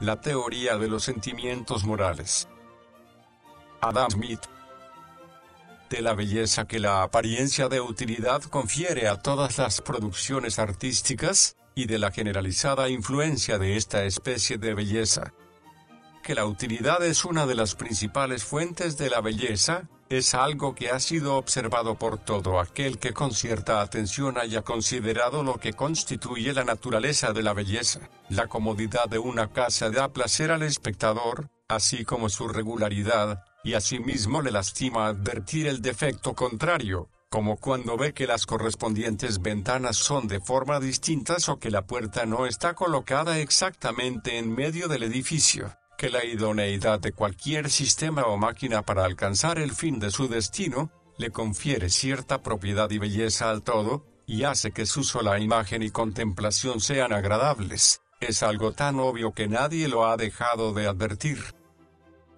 La teoría de los sentimientos morales. Adam Smith. De la belleza que la apariencia de utilidad confiere a todas las producciones artísticas, y de la generalizada influencia de esta especie de belleza. Que la utilidad es una de las principales fuentes de la belleza, es algo que ha sido observado por todo aquel que con cierta atención haya considerado lo que constituye la naturaleza de la belleza. La comodidad de una casa da placer al espectador, así como su regularidad, y asimismo le lastima advertir el defecto contrario, como cuando ve que las correspondientes ventanas son de forma distintas o que la puerta no está colocada exactamente en medio del edificio. Que la idoneidad de cualquier sistema o máquina para alcanzar el fin de su destino, le confiere cierta propiedad y belleza al todo, y hace que su sola imagen y contemplación sean agradables, es algo tan obvio que nadie lo ha dejado de advertir.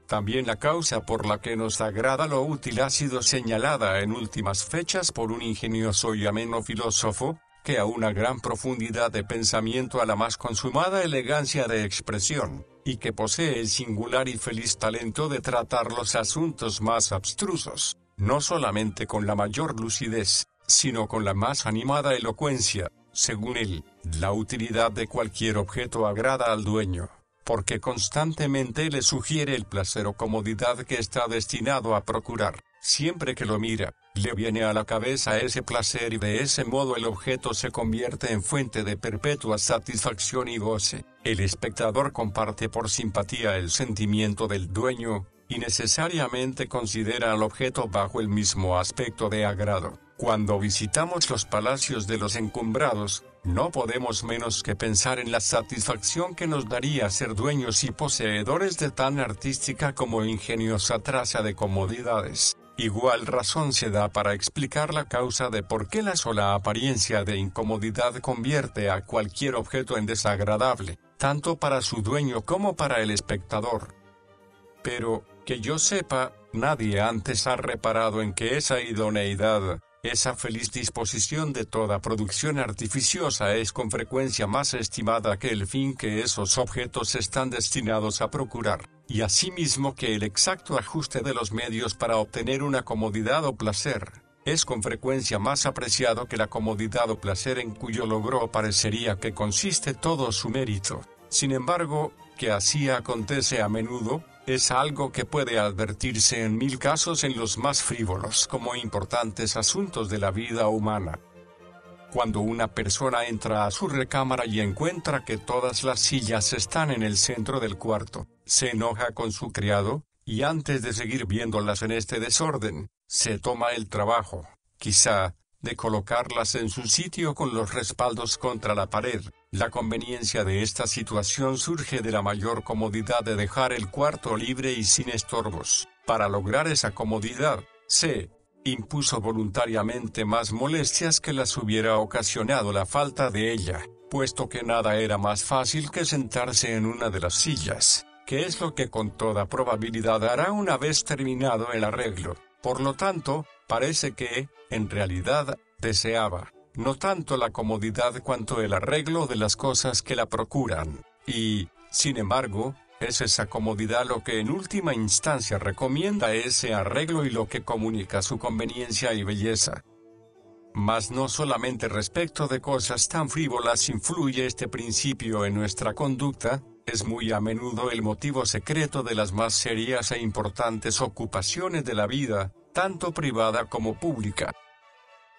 También la causa por la que nos agrada lo útil ha sido señalada en últimas fechas por un ingenioso y ameno filósofo, que a una gran profundidad de pensamiento a la más consumada elegancia de expresión, y que posee el singular y feliz talento de tratar los asuntos más abstrusos, no solamente con la mayor lucidez, sino con la más animada elocuencia. Según él, la utilidad de cualquier objeto agrada al dueño, porque constantemente le sugiere el placer o comodidad que está destinado a procurar. Siempre que lo mira, le viene a la cabeza ese placer y de ese modo el objeto se convierte en fuente de perpetua satisfacción y goce. El espectador comparte por simpatía el sentimiento del dueño, y necesariamente considera al objeto bajo el mismo aspecto de agrado. Cuando visitamos los palacios de los encumbrados, no podemos menos que pensar en la satisfacción que nos daría ser dueños y poseedores de tan artística como ingeniosa traza de comodidades. Igual razón se da para explicar la causa de por qué la sola apariencia de incomodidad convierte a cualquier objeto en desagradable, tanto para su dueño como para el espectador. Pero, que yo sepa, nadie antes ha reparado en que esa idoneidad, esa feliz disposición de toda producción artificiosa es con frecuencia más estimada que el fin que esos objetos están destinados a procurar, y asimismo que el exacto ajuste de los medios para obtener una comodidad o placer, es con frecuencia más apreciado que la comodidad o placer en cuyo logro parecería que consiste todo su mérito. Sin embargo, que así acontece a menudo, es algo que puede advertirse en mil casos en los más frívolos como importantes asuntos de la vida humana. Cuando una persona entra a su recámara y encuentra que todas las sillas están en el centro del cuarto, se enoja con su criado, y antes de seguir viéndolas en este desorden, se toma el trabajo, quizá, de colocarlas en su sitio con los respaldos contra la pared. La conveniencia de esta situación surge de la mayor comodidad de dejar el cuarto libre y sin estorbos. Para lograr esa comodidad, se impuso voluntariamente más molestias que las hubiera ocasionado la falta de ella, puesto que nada era más fácil que sentarse en una de las sillas, que es lo que con toda probabilidad hará una vez terminado el arreglo. Por lo tanto, parece que, en realidad, deseaba, no tanto la comodidad cuanto el arreglo de las cosas que la procuran, y, sin embargo, es esa comodidad lo que en última instancia recomienda ese arreglo y lo que comunica su conveniencia y belleza. Mas no solamente respecto de cosas tan frívolas influye este principio en nuestra conducta, es muy a menudo el motivo secreto de las más serias e importantes ocupaciones de la vida, tanto privada como pública.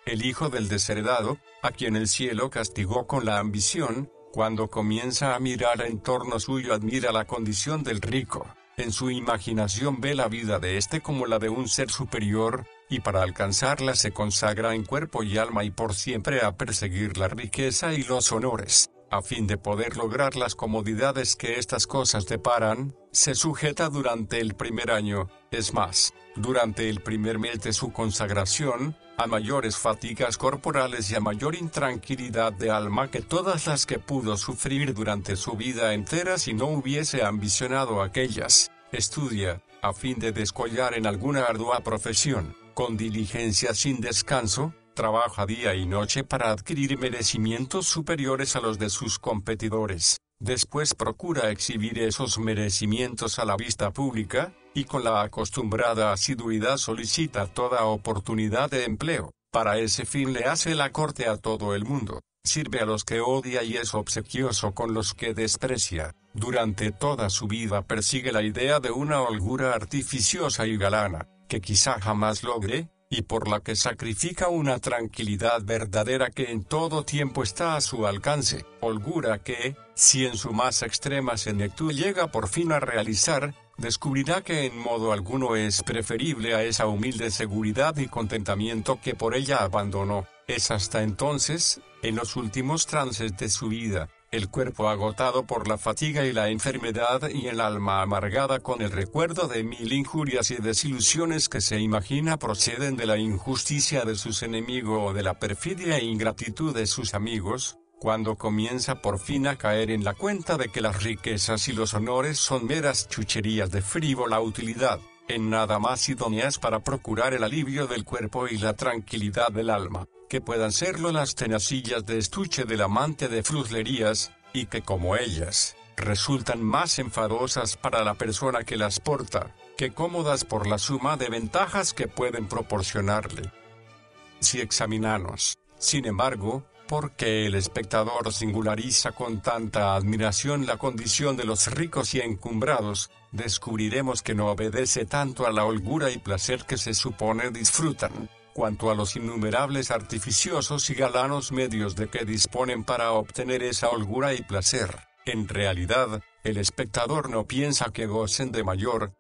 El hijo del desheredado, a quien el cielo castigó con la ambición, cuando comienza a mirar en torno suyo admira la condición del rico, en su imaginación ve la vida de éste como la de un ser superior, y para alcanzarla se consagra en cuerpo y alma y por siempre a perseguir la riqueza y los honores. A fin de poder lograr las comodidades que estas cosas deparan, se sujeta durante el primer año, es más, durante el primer mes de su consagración, a mayores fatigas corporales y a mayor intranquilidad de alma que todas las que pudo sufrir durante su vida entera si no hubiese ambicionado aquellas. Estudia, a fin de descollar en alguna ardua profesión, con diligencia sin descanso, trabaja día y noche para adquirir merecimientos superiores a los de sus competidores, Después procura exhibir esos merecimientos a la vista pública, y con la acostumbrada asiduidad solicita toda oportunidad de empleo. Para ese fin le hace la corte a todo el mundo, sirve a los que odia y es obsequioso con los que desprecia. Durante toda su vida persigue la idea de una holgura artificiosa y galana, que quizá jamás logre, y por la que sacrifica una tranquilidad verdadera que en todo tiempo está a su alcance, holgura que, si en su más extrema senectud llega por fin a realizar, descubrirá que en modo alguno es preferible a esa humilde seguridad y contentamiento que por ella abandonó. Es hasta entonces, en los últimos trances de su vida, el cuerpo agotado por la fatiga y la enfermedad y el alma amargada con el recuerdo de mil injurias y desilusiones que se imagina proceden de la injusticia de sus enemigos o de la perfidia e ingratitud de sus amigos, cuando comienza por fin a caer en la cuenta de que las riquezas y los honores son meras chucherías de frívola utilidad, en nada más idóneas para procurar el alivio del cuerpo y la tranquilidad del alma, que puedan serlo las tenacillas de estuche del amante de fruslerías, y que como ellas, resultan más enfadosas para la persona que las porta, que cómodas por la suma de ventajas que pueden proporcionarle. Si examinamos, sin embargo, porque el espectador singulariza con tanta admiración la condición de los ricos y encumbrados, descubriremos que no obedece tanto a la holgura y placer que se supone disfrutan, cuanto a los innumerables artificiosos y galanos medios de que disponen para obtener esa holgura y placer. En realidad, el espectador no piensa que gocen de mayor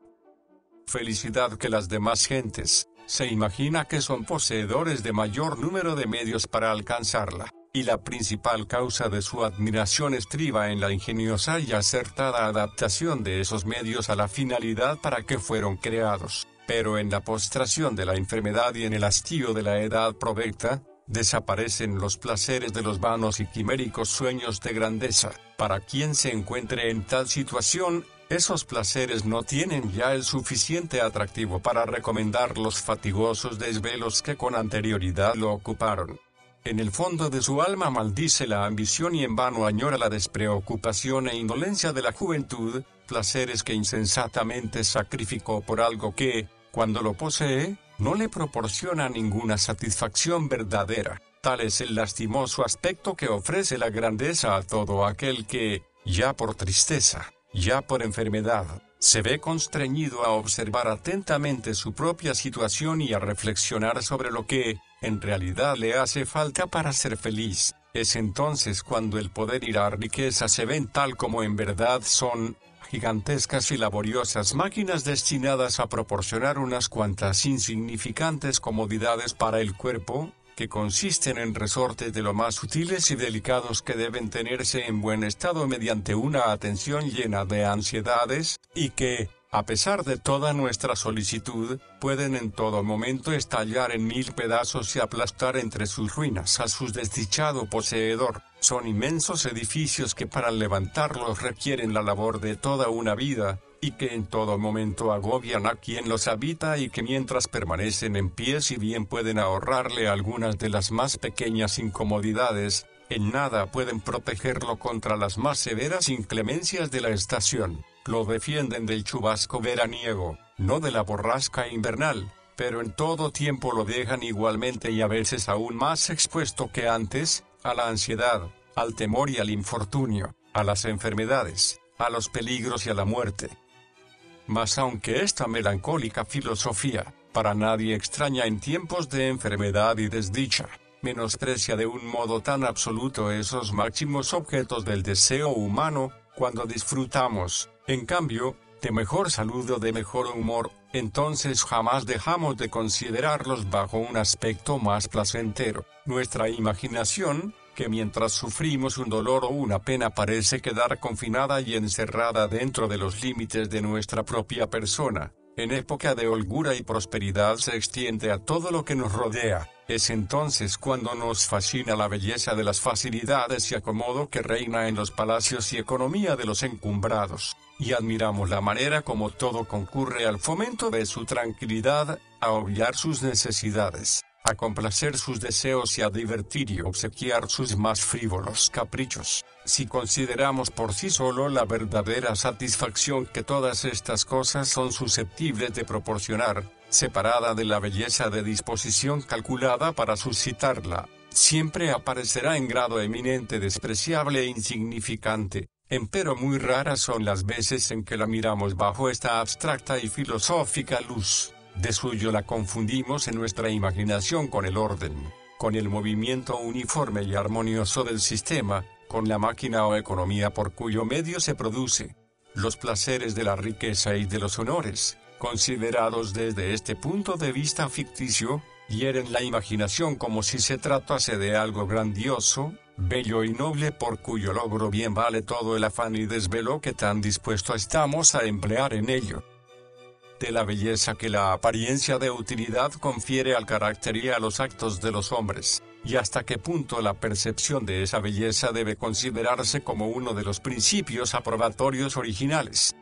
felicidad que las demás gentes, se imagina que son poseedores de mayor número de medios para alcanzarla, y la principal causa de su admiración estriba en la ingeniosa y acertada adaptación de esos medios a la finalidad para que fueron creados. Pero en la postración de la enfermedad y en el hastío de la edad provecta, desaparecen los placeres de los vanos y quiméricos sueños de grandeza. Para quien se encuentre en tal situación, esos placeres no tienen ya el suficiente atractivo para recomendar los fatigosos desvelos que con anterioridad lo ocuparon. En el fondo de su alma maldice la ambición y en vano añora la despreocupación e indolencia de la juventud, placeres que insensatamente sacrificó por algo que, cuando lo posee, no le proporciona ninguna satisfacción verdadera. Tal es el lastimoso aspecto que ofrece la grandeza a todo aquel que, ya por tristeza, ya por enfermedad, se ve constreñido a observar atentamente su propia situación y a reflexionar sobre lo que, en realidad le hace falta para ser feliz. Es entonces cuando el poder y la riqueza se ven tal como en verdad son, gigantescas y laboriosas máquinas destinadas a proporcionar unas cuantas insignificantes comodidades para el cuerpo, que consisten en resortes de lo más sutiles y delicados que deben tenerse en buen estado mediante una atención llena de ansiedades, y que, a pesar de toda nuestra solicitud, pueden en todo momento estallar en mil pedazos y aplastar entre sus ruinas a su desdichado poseedor. Son inmensos edificios que para levantarlos requieren la labor de toda una vida, y que en todo momento agobian a quien los habita y que mientras permanecen en pie si bien pueden ahorrarle algunas de las más pequeñas incomodidades, en nada pueden protegerlo contra las más severas inclemencias de la estación. Lo defienden del chubasco veraniego, no de la borrasca invernal, pero en todo tiempo lo dejan igualmente y a veces aún más expuesto que antes, a la ansiedad, al temor y al infortunio, a las enfermedades, a los peligros y a la muerte. Mas aunque esta melancólica filosofía, para nadie extraña en tiempos de enfermedad y desdicha, menosprecia de un modo tan absoluto esos máximos objetos del deseo humano, cuando disfrutamos, en cambio, de mejor salud o de mejor humor, entonces jamás dejamos de considerarlos bajo un aspecto más placentero. Nuestra imaginación, que mientras sufrimos un dolor o una pena parece quedar confinada y encerrada dentro de los límites de nuestra propia persona, en época de holgura y prosperidad se extiende a todo lo que nos rodea. Es entonces cuando nos fascina la belleza de las facilidades y acomodo que reina en los palacios y economía de los encumbrados, y admiramos la manera como todo concurre al fomento de su tranquilidad, a obviar sus necesidades, a complacer sus deseos y a divertir y obsequiar sus más frívolos caprichos. Si consideramos por sí solo la verdadera satisfacción que todas estas cosas son susceptibles de proporcionar, separada de la belleza de disposición calculada para suscitarla, siempre aparecerá en grado eminente despreciable e insignificante. Empero muy raras son las veces en que la miramos bajo esta abstracta y filosófica luz. De suyo la confundimos en nuestra imaginación con el orden, con el movimiento uniforme y armonioso del sistema, con la máquina o economía por cuyo medio se produce. Los placeres de la riqueza y de los honores, considerados desde este punto de vista ficticio, hieren la imaginación como si se tratase de algo grandioso, bello y noble por cuyo logro bien vale todo el afán y desvelo que tan dispuesto estamos a emplear en ello. De la belleza que la apariencia de utilidad confiere al carácter y a los actos de los hombres, y hasta qué punto la percepción de esa belleza debe considerarse como uno de los principios aprobatorios originales.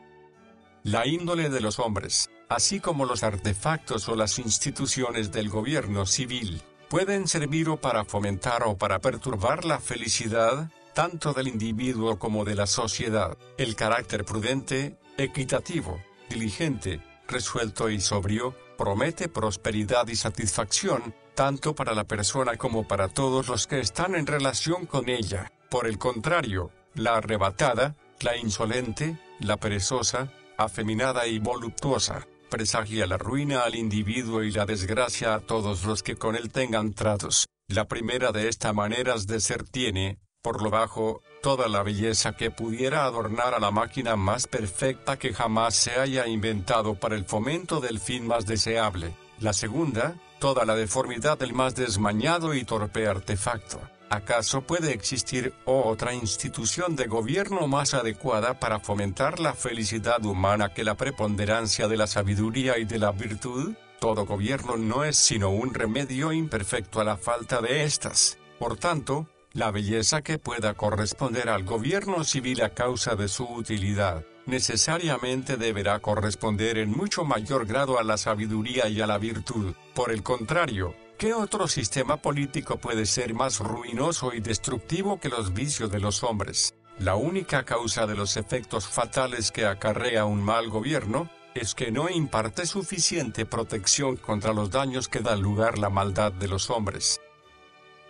La índole de los hombres, así como los artefactos o las instituciones del gobierno civil, pueden servir o para fomentar o para perturbar la felicidad, tanto del individuo como de la sociedad. El carácter prudente, equitativo, diligente, resuelto y sobrio, promete prosperidad y satisfacción, tanto para la persona como para todos los que están en relación con ella. Por el contrario, la arrebatada, la insolente, la perezosa, afeminada y voluptuosa, presagia la ruina al individuo y la desgracia a todos los que con él tengan tratos. La primera de estas maneras de ser tiene, por lo bajo, toda la belleza que pudiera adornar a la máquina más perfecta que jamás se haya inventado para el fomento del fin más deseable. La segunda, toda la deformidad del más desmañado y torpe artefacto. ¿Acaso puede existir otra institución de gobierno más adecuada para fomentar la felicidad humana que la preponderancia de la sabiduría y de la virtud? Todo gobierno no es sino un remedio imperfecto a la falta de estas. Por tanto, la belleza que pueda corresponder al gobierno civil a causa de su utilidad, necesariamente deberá corresponder en mucho mayor grado a la sabiduría y a la virtud. Por el contrario, ¿qué otro sistema político puede ser más ruinoso y destructivo que los vicios de los hombres? La única causa de los efectos fatales que acarrea un mal gobierno, es que no imparte suficiente protección contra los daños que da lugar la maldad de los hombres.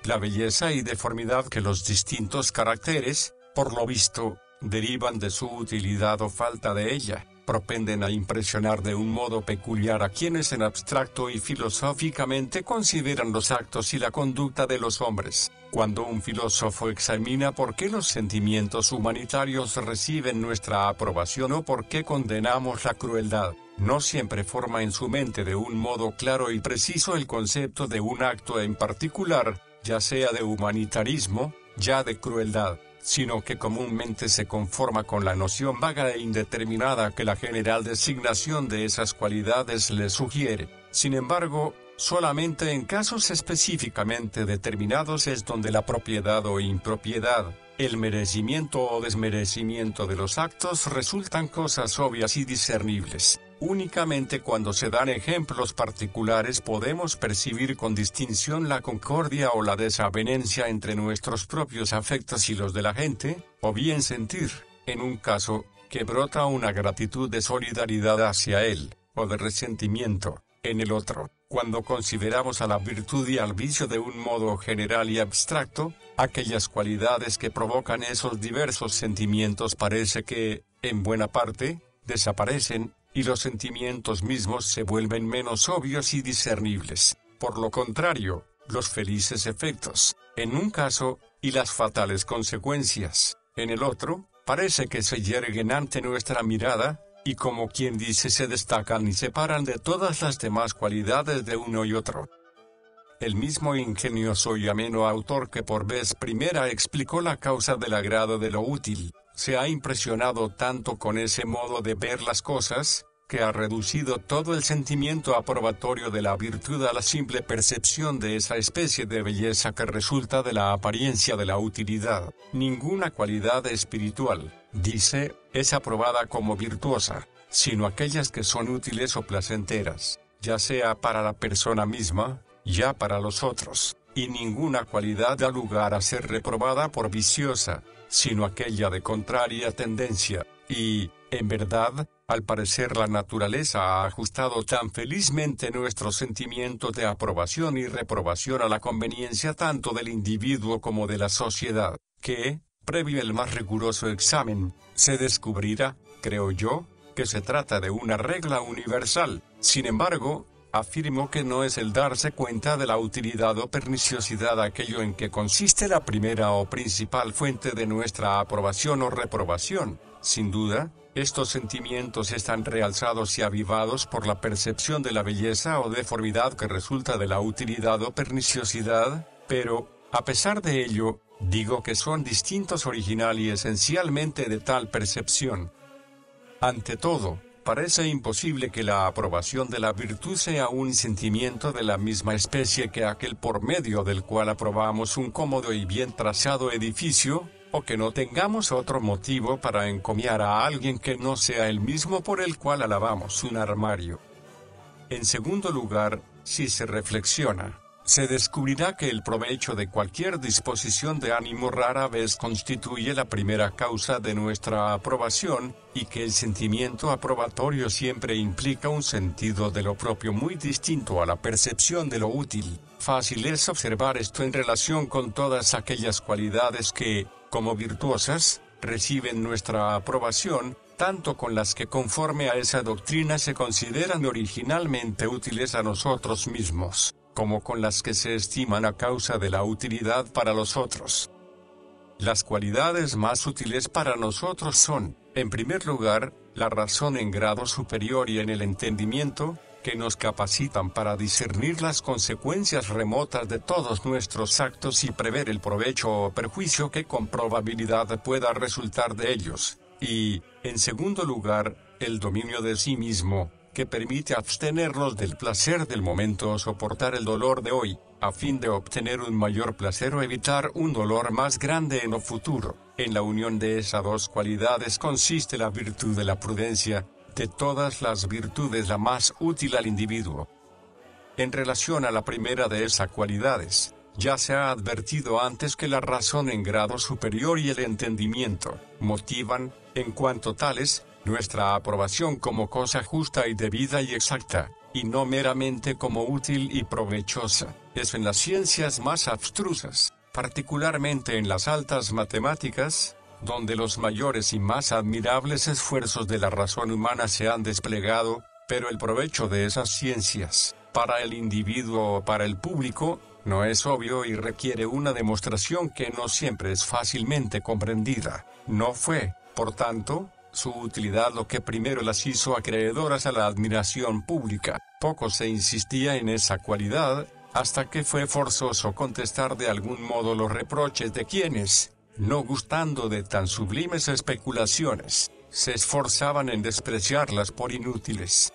La belleza y deformidad que los distintos caracteres, por lo visto, derivan de su utilidad o falta de ella, propenden a impresionar de un modo peculiar a quienes en abstracto y filosóficamente consideran los actos y la conducta de los hombres. Cuando un filósofo examina por qué los sentimientos humanitarios reciben nuestra aprobación o por qué condenamos la crueldad, no siempre forma en su mente de un modo claro y preciso el concepto de un acto en particular, ya sea de humanitarismo, ya de crueldad, sino que comúnmente se conforma con la noción vaga e indeterminada que la general designación de esas cualidades le sugiere. Sin embargo, solamente en casos específicamente determinados es donde la propiedad o impropiedad, el merecimiento o desmerecimiento de los actos resultan cosas obvias y discernibles. Únicamente cuando se dan ejemplos particulares podemos percibir con distinción la concordia o la desavenencia entre nuestros propios afectos y los de la gente, o bien sentir, en un caso, que brota una gratitud de solidaridad hacia él, o de resentimiento, en el otro. Cuando consideramos a la virtud y al vicio de un modo general y abstracto, aquellas cualidades que provocan esos diversos sentimientos parece que, en buena parte, desaparecen, y los sentimientos mismos se vuelven menos obvios y discernibles. Por lo contrario, los felices efectos, en un caso, y las fatales consecuencias, en el otro, parece que se yerguen ante nuestra mirada, y como quien dice se destacan y separan de todas las demás cualidades de uno y otro. El mismo ingenioso y ameno autor que por vez primera explicó la causa del agrado de lo útil, se ha impresionado tanto con ese modo de ver las cosas, que ha reducido todo el sentimiento aprobatorio de la virtud a la simple percepción de esa especie de belleza que resulta de la apariencia de la utilidad. Ninguna cualidad espiritual, dice, es aprobada como virtuosa, sino aquellas que son útiles o placenteras, ya sea para la persona misma, ya para los otros, y ninguna cualidad da lugar a ser reprobada por viciosa, sino aquella de contraria tendencia, y, en verdad, al parecer la naturaleza ha ajustado tan felizmente nuestros sentimientos de aprobación y reprobación a la conveniencia tanto del individuo como de la sociedad, que, previo el más riguroso examen, se descubrirá, creo yo, que se trata de una regla universal. Sin embargo, afirmo que no es el darse cuenta de la utilidad o perniciosidad aquello en que consiste la primera o principal fuente de nuestra aprobación o reprobación. Sin duda, estos sentimientos están realzados y avivados por la percepción de la belleza o deformidad que resulta de la utilidad o perniciosidad, pero, a pesar de ello, digo que son distintos original y esencialmente de tal percepción. Ante todo, parece imposible que la aprobación de la virtud sea un sentimiento de la misma especie que aquel por medio del cual aprobamos un cómodo y bien trazado edificio, o que no tengamos otro motivo para encomiar a alguien que no sea el mismo por el cual alabamos un armario. En segundo lugar, si se reflexiona, se descubrirá que el provecho de cualquier disposición de ánimo rara vez constituye la primera causa de nuestra aprobación, y que el sentimiento aprobatorio siempre implica un sentido de lo propio muy distinto a la percepción de lo útil. Fácil es observar esto en relación con todas aquellas cualidades que, como virtuosas, reciben nuestra aprobación, tanto con las que conforme a esa doctrina se consideran originalmente útiles a nosotros mismos, como con las que se estiman a causa de la utilidad para los otros. Las cualidades más útiles para nosotros son, en primer lugar, la razón en grado superior y en el entendimiento, que nos capacitan para discernir las consecuencias remotas de todos nuestros actos y prever el provecho o perjuicio que con probabilidad pueda resultar de ellos, y, en segundo lugar, el dominio de sí mismo, que permite abstenernos del placer del momento o soportar el dolor de hoy, a fin de obtener un mayor placer o evitar un dolor más grande en lo futuro. En la unión de esas dos cualidades consiste la virtud de la prudencia, de todas las virtudes la más útil al individuo. En relación a la primera de esas cualidades, ya se ha advertido antes que la razón en grado superior y el entendimiento motivan, en cuanto tales, nuestra aprobación como cosa justa y debida y exacta, y no meramente como útil y provechosa. Es en las ciencias más abstrusas, particularmente en las altas matemáticas, donde los mayores y más admirables esfuerzos de la razón humana se han desplegado, pero el provecho de esas ciencias, para el individuo o para el público, no es obvio y requiere una demostración que no siempre es fácilmente comprendida. No fue, por tanto, su utilidad lo que primero las hizo acreedoras a la admiración pública. Poco se insistía en esa cualidad, hasta que fue forzoso contestar de algún modo los reproches de quienes, no gustando de tan sublimes especulaciones, se esforzaban en despreciarlas por inútiles.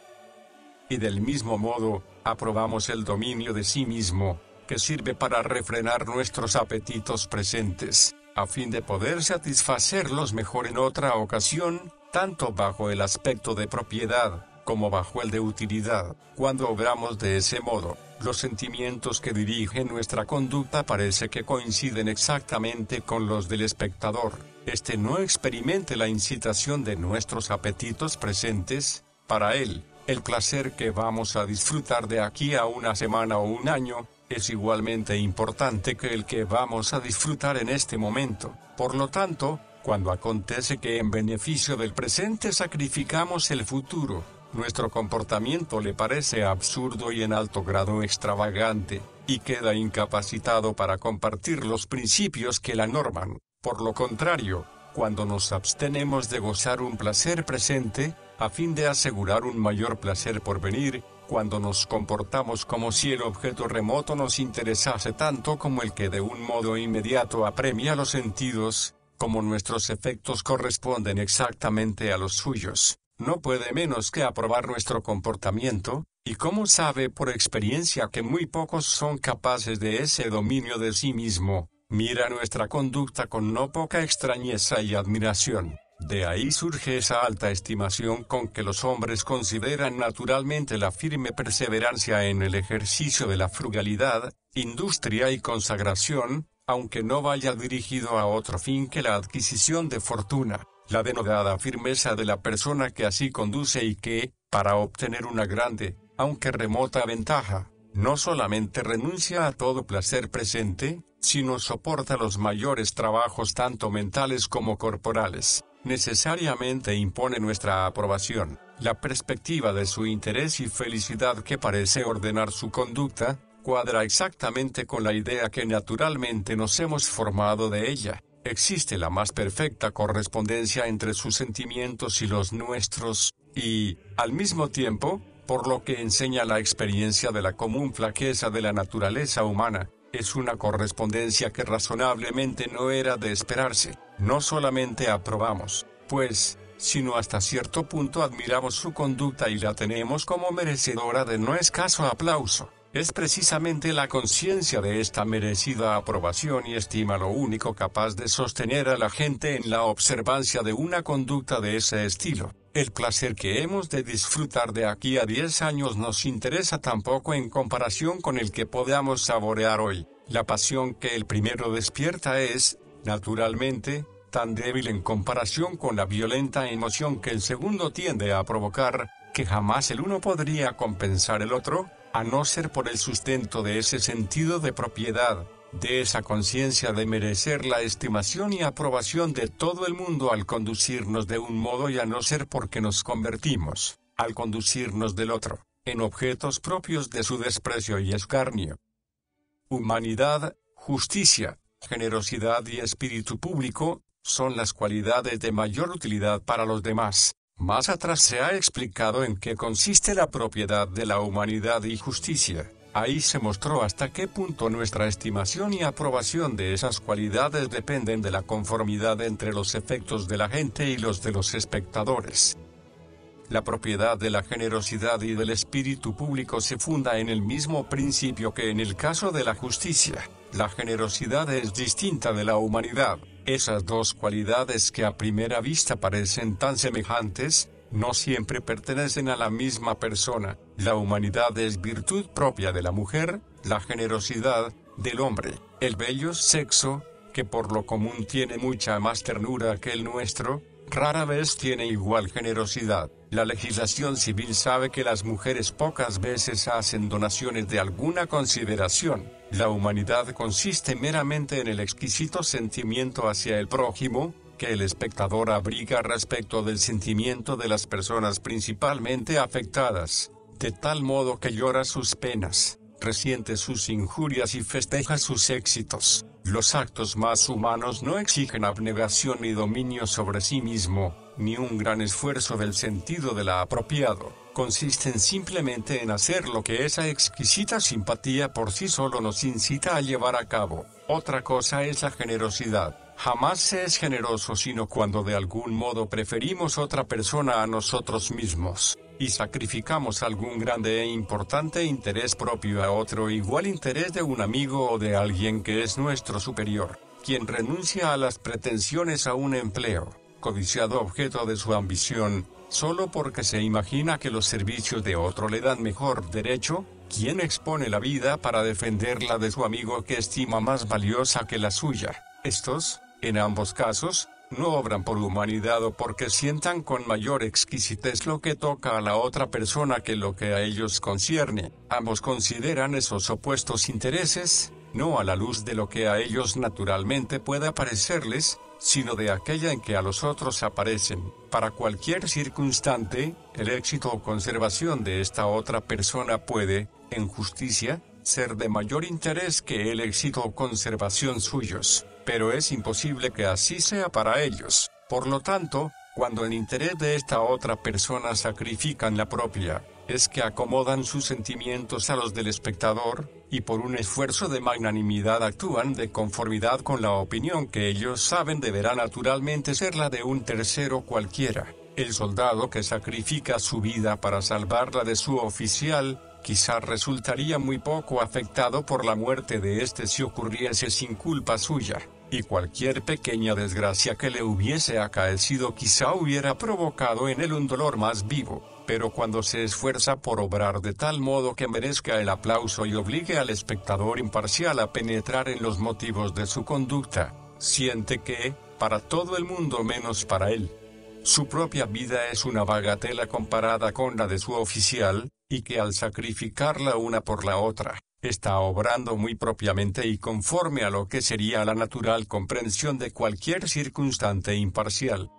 Y del mismo modo, aprobamos el dominio de sí mismo, que sirve para refrenar nuestros apetitos presentes, a fin de poder satisfacerlos mejor en otra ocasión, tanto bajo el aspecto de propiedad, como bajo el de utilidad. Cuando obramos de ese modo, los sentimientos que dirigen nuestra conducta parece que coinciden exactamente con los del espectador. Este no experimente la incitación de nuestros apetitos presentes, para él, el placer que vamos a disfrutar de aquí a una semana o un año, es igualmente importante que el que vamos a disfrutar en este momento. Por lo tanto, cuando acontece que en beneficio del presente sacrificamos el futuro, nuestro comportamiento le parece absurdo y en alto grado extravagante, y queda incapacitado para compartir los principios que la norman. Por lo contrario, cuando nos abstenemos de gozar un placer presente, a fin de asegurar un mayor placer por venir, cuando nos comportamos como si el objeto remoto nos interesase tanto como el que de un modo inmediato apremia los sentidos, como nuestros efectos corresponden exactamente a los suyos, no puede menos que aprobar nuestro comportamiento, y como sabe por experiencia que muy pocos son capaces de ese dominio de sí mismo, mira nuestra conducta con no poca extrañeza y admiración. De ahí surge esa alta estimación con que los hombres consideran naturalmente la firme perseverancia en el ejercicio de la frugalidad, industria y consagración, aunque no vaya dirigido a otro fin que la adquisición de fortuna, la denodada firmeza de la persona que así conduce y que, para obtener una grande, aunque remota ventaja, no solamente renuncia a todo placer presente, sino soporta los mayores trabajos tanto mentales como corporales, necesariamente impone nuestra aprobación. La perspectiva de su interés y felicidad que parece ordenar su conducta, cuadra exactamente con la idea que naturalmente nos hemos formado de ella. Existe la más perfecta correspondencia entre sus sentimientos y los nuestros, y, al mismo tiempo, por lo que enseña la experiencia de la común flaqueza de la naturaleza humana, es una correspondencia que razonablemente no era de esperarse. No solamente aprobamos, pues, sino hasta cierto punto admiramos su conducta y la tenemos como merecedora de no escaso aplauso. Es precisamente la conciencia de esta merecida aprobación y estima lo único capaz de sostener a la gente en la observancia de una conducta de ese estilo. El placer que hemos de disfrutar de aquí a 10 años nos interesa tan poco en comparación con el que podamos saborear hoy. La pasión que el primero despierta es, naturalmente, tan débil en comparación con la violenta emoción que el segundo tiende a provocar, que jamás el uno podría compensar el otro, a no ser por el sustento de ese sentido de propiedad, de esa conciencia de merecer la estimación y aprobación de todo el mundo al conducirnos de un modo y a no ser porque nos convertimos, al conducirnos del otro, en objetos propios de su desprecio y escarnio. Humanidad, justicia, generosidad y espíritu público, son las cualidades de mayor utilidad para los demás. Más atrás se ha explicado en qué consiste la propiedad de la humanidad y justicia. Ahí se mostró hasta qué punto nuestra estimación y aprobación de esas cualidades dependen de la conformidad entre los efectos de la gente y los de los espectadores. La propiedad de la generosidad y del espíritu público se funda en el mismo principio que en el caso de la justicia. La generosidad es distinta de la humanidad. Esas dos cualidades que a primera vista parecen tan semejantes, no siempre pertenecen a la misma persona. La humanidad es virtud propia de la mujer, la generosidad, del hombre. El bello sexo, que por lo común tiene mucha más ternura que el nuestro, rara vez tiene igual generosidad. La legislación civil sabe que las mujeres pocas veces hacen donaciones de alguna consideración. La humanidad consiste meramente en el exquisito sentimiento hacia el prójimo, que el espectador abriga respecto del sentimiento de las personas principalmente afectadas, de tal modo que llora sus penas, resiente sus injurias y festeja sus éxitos. Los actos más humanos no exigen abnegación ni dominio sobre sí mismo, ni un gran esfuerzo del sentido de la apropiado. Consisten simplemente en hacer lo que esa exquisita simpatía por sí solo nos incita a llevar a cabo. Otra cosa es la generosidad. Jamás se es generoso sino cuando de algún modo preferimos otra persona a nosotros mismos, y sacrificamos algún grande e importante interés propio a otro igual interés de un amigo o de alguien que es nuestro superior. Quien renuncia a las pretensiones a un empleo, codiciado objeto de su ambición, solo porque se imagina que los servicios de otro le dan mejor derecho, quien expone la vida para defenderla de su amigo que estima más valiosa que la suya. Estos, en ambos casos, no obran por humanidad o porque sientan con mayor exquisitez lo que toca a la otra persona que lo que a ellos concierne. Ambos consideran esos opuestos intereses, no a la luz de lo que a ellos naturalmente pueda parecerles, sino de aquella en que a los otros aparecen. Para cualquier circunstante, el éxito o conservación de esta otra persona puede, en justicia, ser de mayor interés que el éxito o conservación suyos, pero es imposible que así sea para ellos. Por lo tanto, cuando en interés de esta otra persona sacrifican la propia, es que acomodan sus sentimientos a los del espectador, y por un esfuerzo de magnanimidad actúan de conformidad con la opinión que ellos saben deberá naturalmente ser la de un tercero cualquiera. El soldado que sacrifica su vida para salvarla de su oficial, quizá resultaría muy poco afectado por la muerte de éste si ocurriese sin culpa suya. y cualquier pequeña desgracia que le hubiese acaecido quizá hubiera provocado en él un dolor más vivo. Pero cuando se esfuerza por obrar de tal modo que merezca el aplauso y obligue al espectador imparcial a penetrar en los motivos de su conducta, siente que, para todo el mundo menos para él, su propia vida es una bagatela comparada con la de su oficial, y que al sacrificarla una por la otra, está obrando muy propiamente y conforme a lo que sería la natural comprensión de cualquier circunstante imparcial.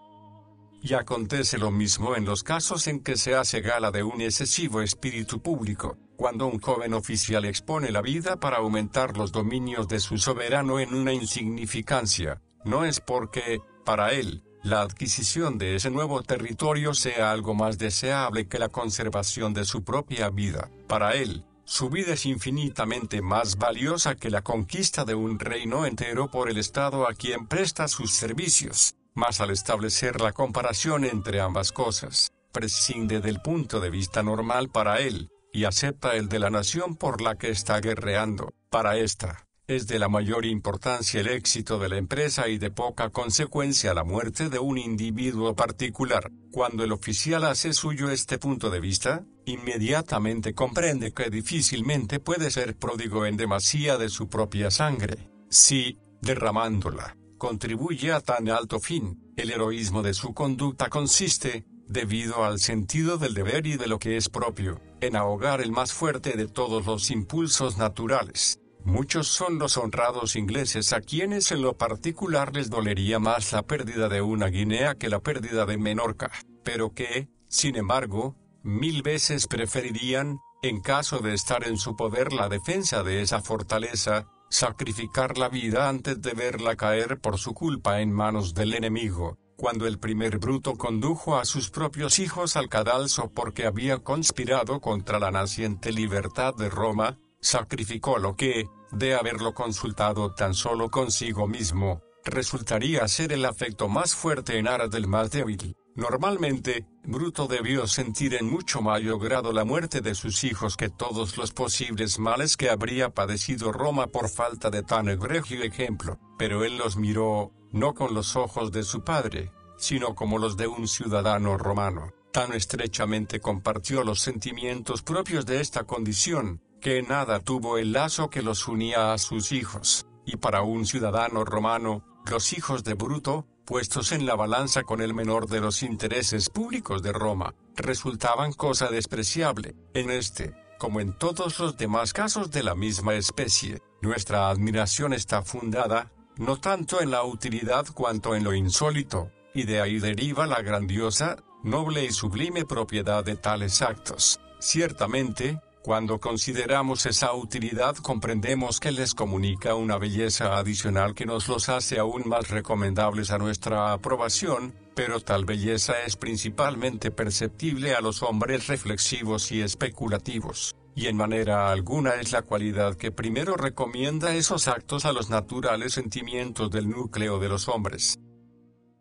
Y acontece lo mismo en los casos en que se hace gala de un excesivo espíritu público, cuando un joven oficial expone la vida para aumentar los dominios de su soberano en una insignificancia. No es porque, para él, la adquisición de ese nuevo territorio sea algo más deseable que la conservación de su propia vida. Para él, su vida es infinitamente más valiosa que la conquista de un reino entero por el Estado a quien presta sus servicios. Mas al establecer la comparación entre ambas cosas, prescinde del punto de vista normal para él, y acepta el de la nación por la que está guerreando. Para esta, es de la mayor importancia el éxito de la empresa y de poca consecuencia la muerte de un individuo particular. Cuando el oficial hace suyo este punto de vista, inmediatamente comprende que difícilmente puede ser pródigo en demasía de su propia sangre, si, derramándola, contribuye a tan alto fin. El heroísmo de su conducta consiste, debido al sentido del deber y de lo que es propio, en ahogar el más fuerte de todos los impulsos naturales. Muchos son los honrados ingleses a quienes en lo particular les dolería más la pérdida de una guinea que la pérdida de Menorca, pero que, sin embargo, 1000 veces preferirían, en caso de estar en su poder la defensa de esa fortaleza, sacrificar la vida antes de verla caer por su culpa en manos del enemigo. Cuando el primer Bruto condujo a sus propios hijos al cadalso porque había conspirado contra la naciente libertad de Roma, sacrificó lo que, de haberlo consultado tan solo consigo mismo, resultaría ser el afecto más fuerte en aras del más débil. Normalmente, Bruto debió sentir en mucho mayor grado la muerte de sus hijos que todos los posibles males que habría padecido Roma por falta de tan egregio ejemplo, pero él los miró, no con los ojos de su padre, sino como los de un ciudadano romano. Tan estrechamente compartió los sentimientos propios de esta condición, que en nada tuvo el lazo que los unía a sus hijos, y para un ciudadano romano, los hijos de Bruto, puestos en la balanza con el menor de los intereses públicos de Roma, resultaban cosa despreciable. En este, como en todos los demás casos de la misma especie, nuestra admiración está fundada, no tanto en la utilidad cuanto en lo insólito, y de ahí deriva la grandiosa, noble y sublime propiedad de tales actos. Ciertamente, cuando consideramos esa utilidad comprendemos que les comunica una belleza adicional que nos los hace aún más recomendables a nuestra aprobación, pero tal belleza es principalmente perceptible a los hombres reflexivos y especulativos, y en manera alguna es la cualidad que primero recomienda esos actos a los naturales sentimientos del núcleo de los hombres.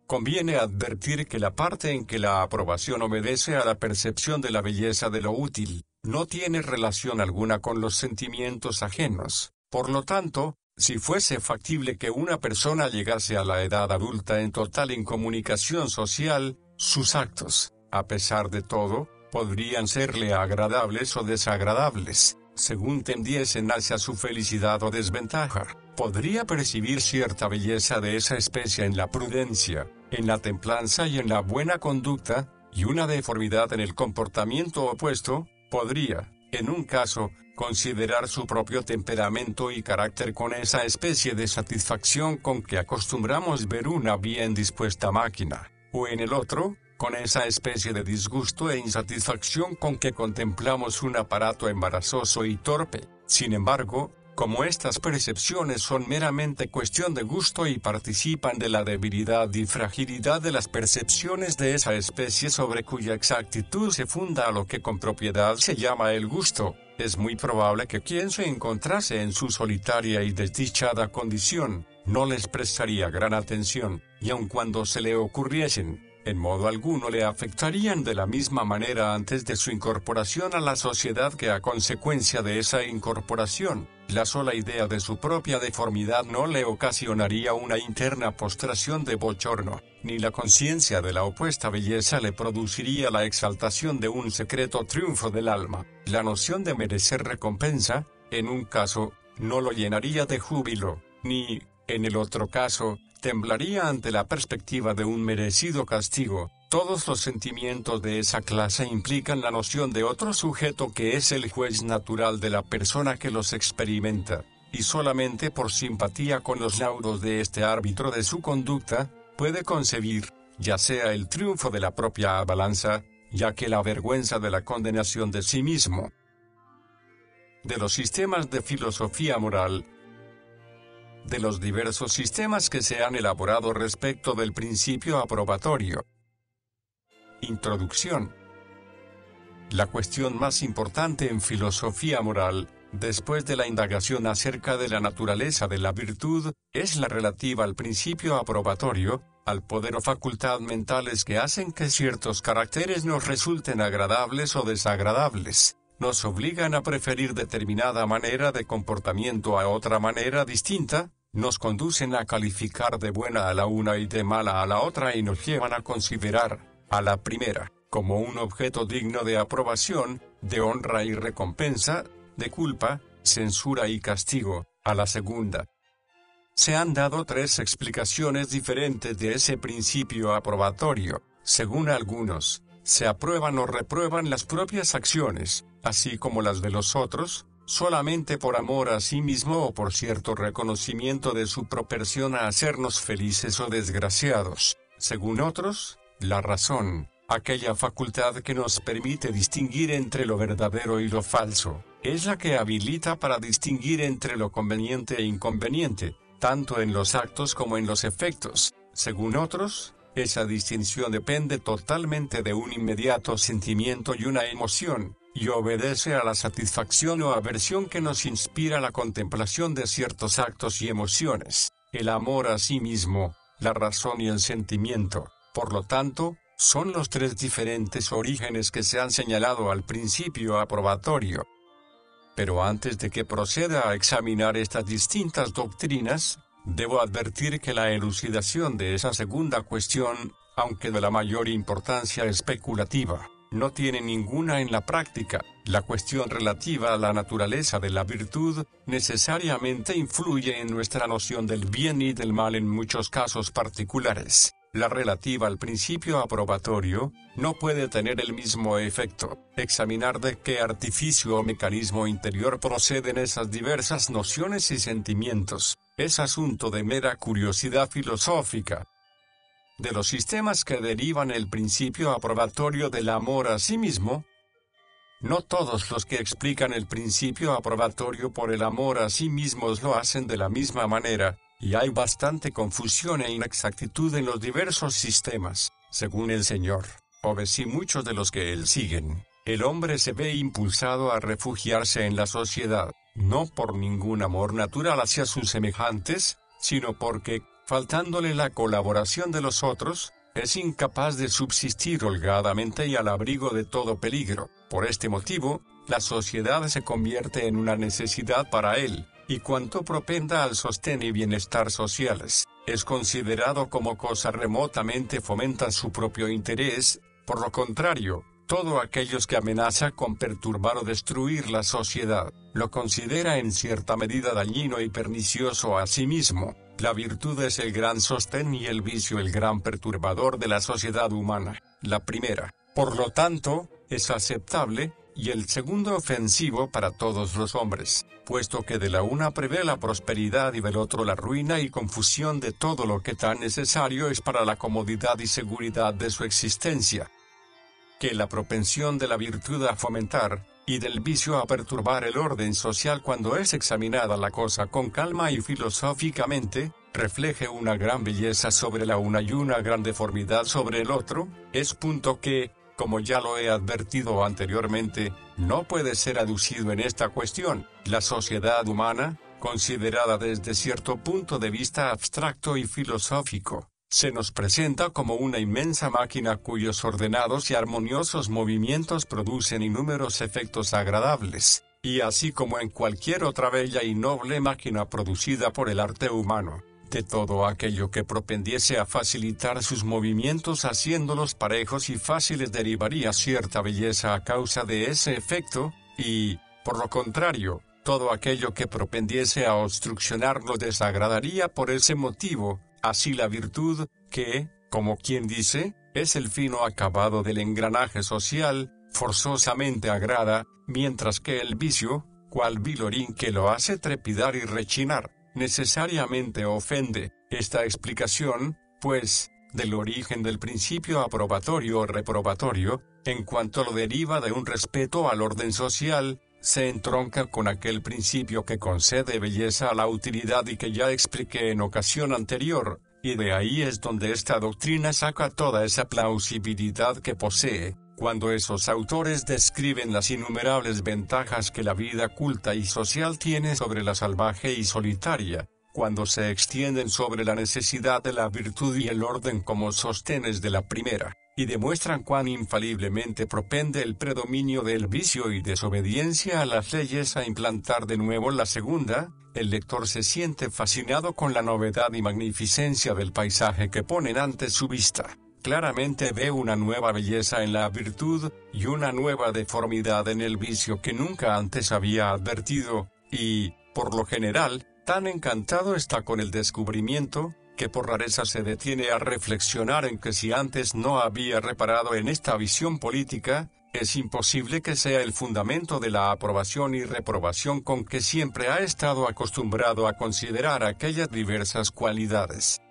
Conviene advertir que la parte en que la aprobación obedece a la percepción de la belleza de lo útil, no tiene relación alguna con los sentimientos ajenos. Por lo tanto, si fuese factible que una persona llegase a la edad adulta en total incomunicación social, sus actos, a pesar de todo, podrían serle agradables o desagradables, según tendiesen hacia su felicidad o desventaja. Podría percibir cierta belleza de esa especie en la prudencia, en la templanza y en la buena conducta, y una deformidad en el comportamiento opuesto, podría, en un caso, considerar su propio temperamento y carácter con esa especie de satisfacción con que acostumbramos ver una bien dispuesta máquina, o en el otro, con esa especie de disgusto e insatisfacción con que contemplamos un aparato embarazoso y torpe. Sin embargo, como estas percepciones son meramente cuestión de gusto y participan de la debilidad y fragilidad de las percepciones de esa especie sobre cuya exactitud se funda a lo que con propiedad se llama el gusto, es muy probable que quien se encontrase en su solitaria y desdichada condición, no les prestaría gran atención, y aun cuando se le ocurriesen, en modo alguno le afectarían de la misma manera antes de su incorporación a la sociedad que a consecuencia de esa incorporación. La sola idea de su propia deformidad no le ocasionaría una interna postración de bochorno, ni la conciencia de la opuesta belleza le produciría la exaltación de un secreto triunfo del alma. La noción de merecer recompensa, en un caso, no lo llenaría de júbilo, ni, en el otro caso, temblaría ante la perspectiva de un merecido castigo. Todos los sentimientos de esa clase implican la noción de otro sujeto que es el juez natural de la persona que los experimenta, y solamente por simpatía con los laudos de este árbitro de su conducta, puede concebir, ya sea el triunfo de la propia balanza, ya que la vergüenza de la condenación de sí mismo. De los sistemas de filosofía moral. De los diversos sistemas que se han elaborado respecto del principio aprobatorio. Introducción. La cuestión más importante en filosofía moral, después de la indagación acerca de la naturaleza de la virtud, es la relativa al principio aprobatorio, al poder o facultad mentales que hacen que ciertos caracteres nos resulten agradables o desagradables. Nos obligan a preferir determinada manera de comportamiento a otra manera distinta, nos conducen a calificar de buena a la una y de mala a la otra y nos llevan a considerar, a la primera, como un objeto digno de aprobación, de honra y recompensa, de culpa, censura y castigo, a la segunda. Se han dado tres explicaciones diferentes de ese principio aprobatorio. Según algunos, se aprueban o reprueban las propias acciones, así como las de los otros, solamente por amor a sí mismo o por cierto reconocimiento de su propensión a hacernos felices o desgraciados. Según otros, la razón, aquella facultad que nos permite distinguir entre lo verdadero y lo falso, es la que habilita para distinguir entre lo conveniente e inconveniente, tanto en los actos como en los efectos. Según otros, esa distinción depende totalmente de un inmediato sentimiento y una emoción, y obedece a la satisfacción o aversión que nos inspira la contemplación de ciertos actos y emociones, el amor a sí mismo, la razón y el sentimiento. Por lo tanto, son los tres diferentes orígenes que se han señalado al principio aprobatorio. Pero antes de que proceda a examinar estas distintas doctrinas, debo advertir que la elucidación de esa segunda cuestión, aunque de la mayor importancia especulativa, no tiene ninguna en la práctica. La cuestión relativa a la naturaleza de la virtud necesariamente influye en nuestra noción del bien y del mal en muchos casos particulares. La relativa al principio aprobatorio no puede tener el mismo efecto. Examinar de qué artificio o mecanismo interior proceden esas diversas nociones y sentimientos es asunto de mera curiosidad filosófica. De los sistemas que derivan el principio aprobatorio del amor a sí mismo, no todos los que explican el principio aprobatorio por el amor a sí mismos lo hacen de la misma manera, y hay bastante confusión e inexactitud en los diversos sistemas. Según el Señor, y muchos de los que él siguen, el hombre se ve impulsado a refugiarse en la sociedad, no por ningún amor natural hacia sus semejantes, sino porque, faltándole la colaboración de los otros, es incapaz de subsistir holgadamente y al abrigo de todo peligro. Por este motivo, la sociedad se convierte en una necesidad para él, y cuanto propenda al sostén y bienestar sociales, es considerado como cosa remotamente fomenta su propio interés. Por lo contrario, todo aquellos que amenaza con perturbar o destruir la sociedad, lo considera en cierta medida dañino y pernicioso a sí mismo. La virtud es el gran sostén y el vicio el gran perturbador de la sociedad humana. La primera, por lo tanto, es aceptable, y el segundo ofensivo para todos los hombres, puesto que de la una prevé la prosperidad y del otro la ruina y confusión de todo lo que tan necesario es para la comodidad y seguridad de su existencia. Que la propensión de la virtud a fomentar, y del vicio a perturbar el orden social cuando es examinada la cosa con calma y filosóficamente, refleje una gran belleza sobre la una y una gran deformidad sobre el otro, es punto que, como ya lo he advertido anteriormente, no puede ser aducido en esta cuestión. La sociedad humana, considerada desde cierto punto de vista abstracto y filosófico, se nos presenta como una inmensa máquina cuyos ordenados y armoniosos movimientos producen innúmeros efectos agradables, y así como en cualquier otra bella y noble máquina producida por el arte humano, de todo aquello que propendiese a facilitar sus movimientos haciéndolos parejos y fáciles derivaría cierta belleza a causa de ese efecto, y, por lo contrario, todo aquello que propendiese a obstruccionarlo desagradaría por ese motivo. Así la virtud, que, como quien dice, es el fino acabado del engranaje social, forzosamente agrada, mientras que el vicio, cual vilorín que lo hace trepidar y rechinar, necesariamente ofende. Esta explicación, pues, del origen del principio aprobatorio o reprobatorio, en cuanto lo deriva de un respeto al orden social, se entronca con aquel principio que concede belleza a la utilidad y que ya expliqué en ocasión anterior, y de ahí es donde esta doctrina saca toda esa plausibilidad que posee, cuando esos autores describen las innumerables ventajas que la vida culta y social tiene sobre la salvaje y solitaria, cuando se extienden sobre la necesidad de la virtud y el orden como sostenes de la primera, y demuestran cuán infaliblemente propende el predominio del vicio y desobediencia a las leyes a implantar de nuevo la segunda, el lector se siente fascinado con la novedad y magnificencia del paisaje que ponen ante su vista. Claramente ve una nueva belleza en la virtud, y una nueva deformidad en el vicio que nunca antes había advertido, y, por lo general, tan encantado está con el descubrimiento, que por rareza se detiene a reflexionar en que si antes no había reparado en esta visión política, es imposible que sea el fundamento de la aprobación y reprobación con que siempre ha estado acostumbrado a considerar aquellas diversas cualidades.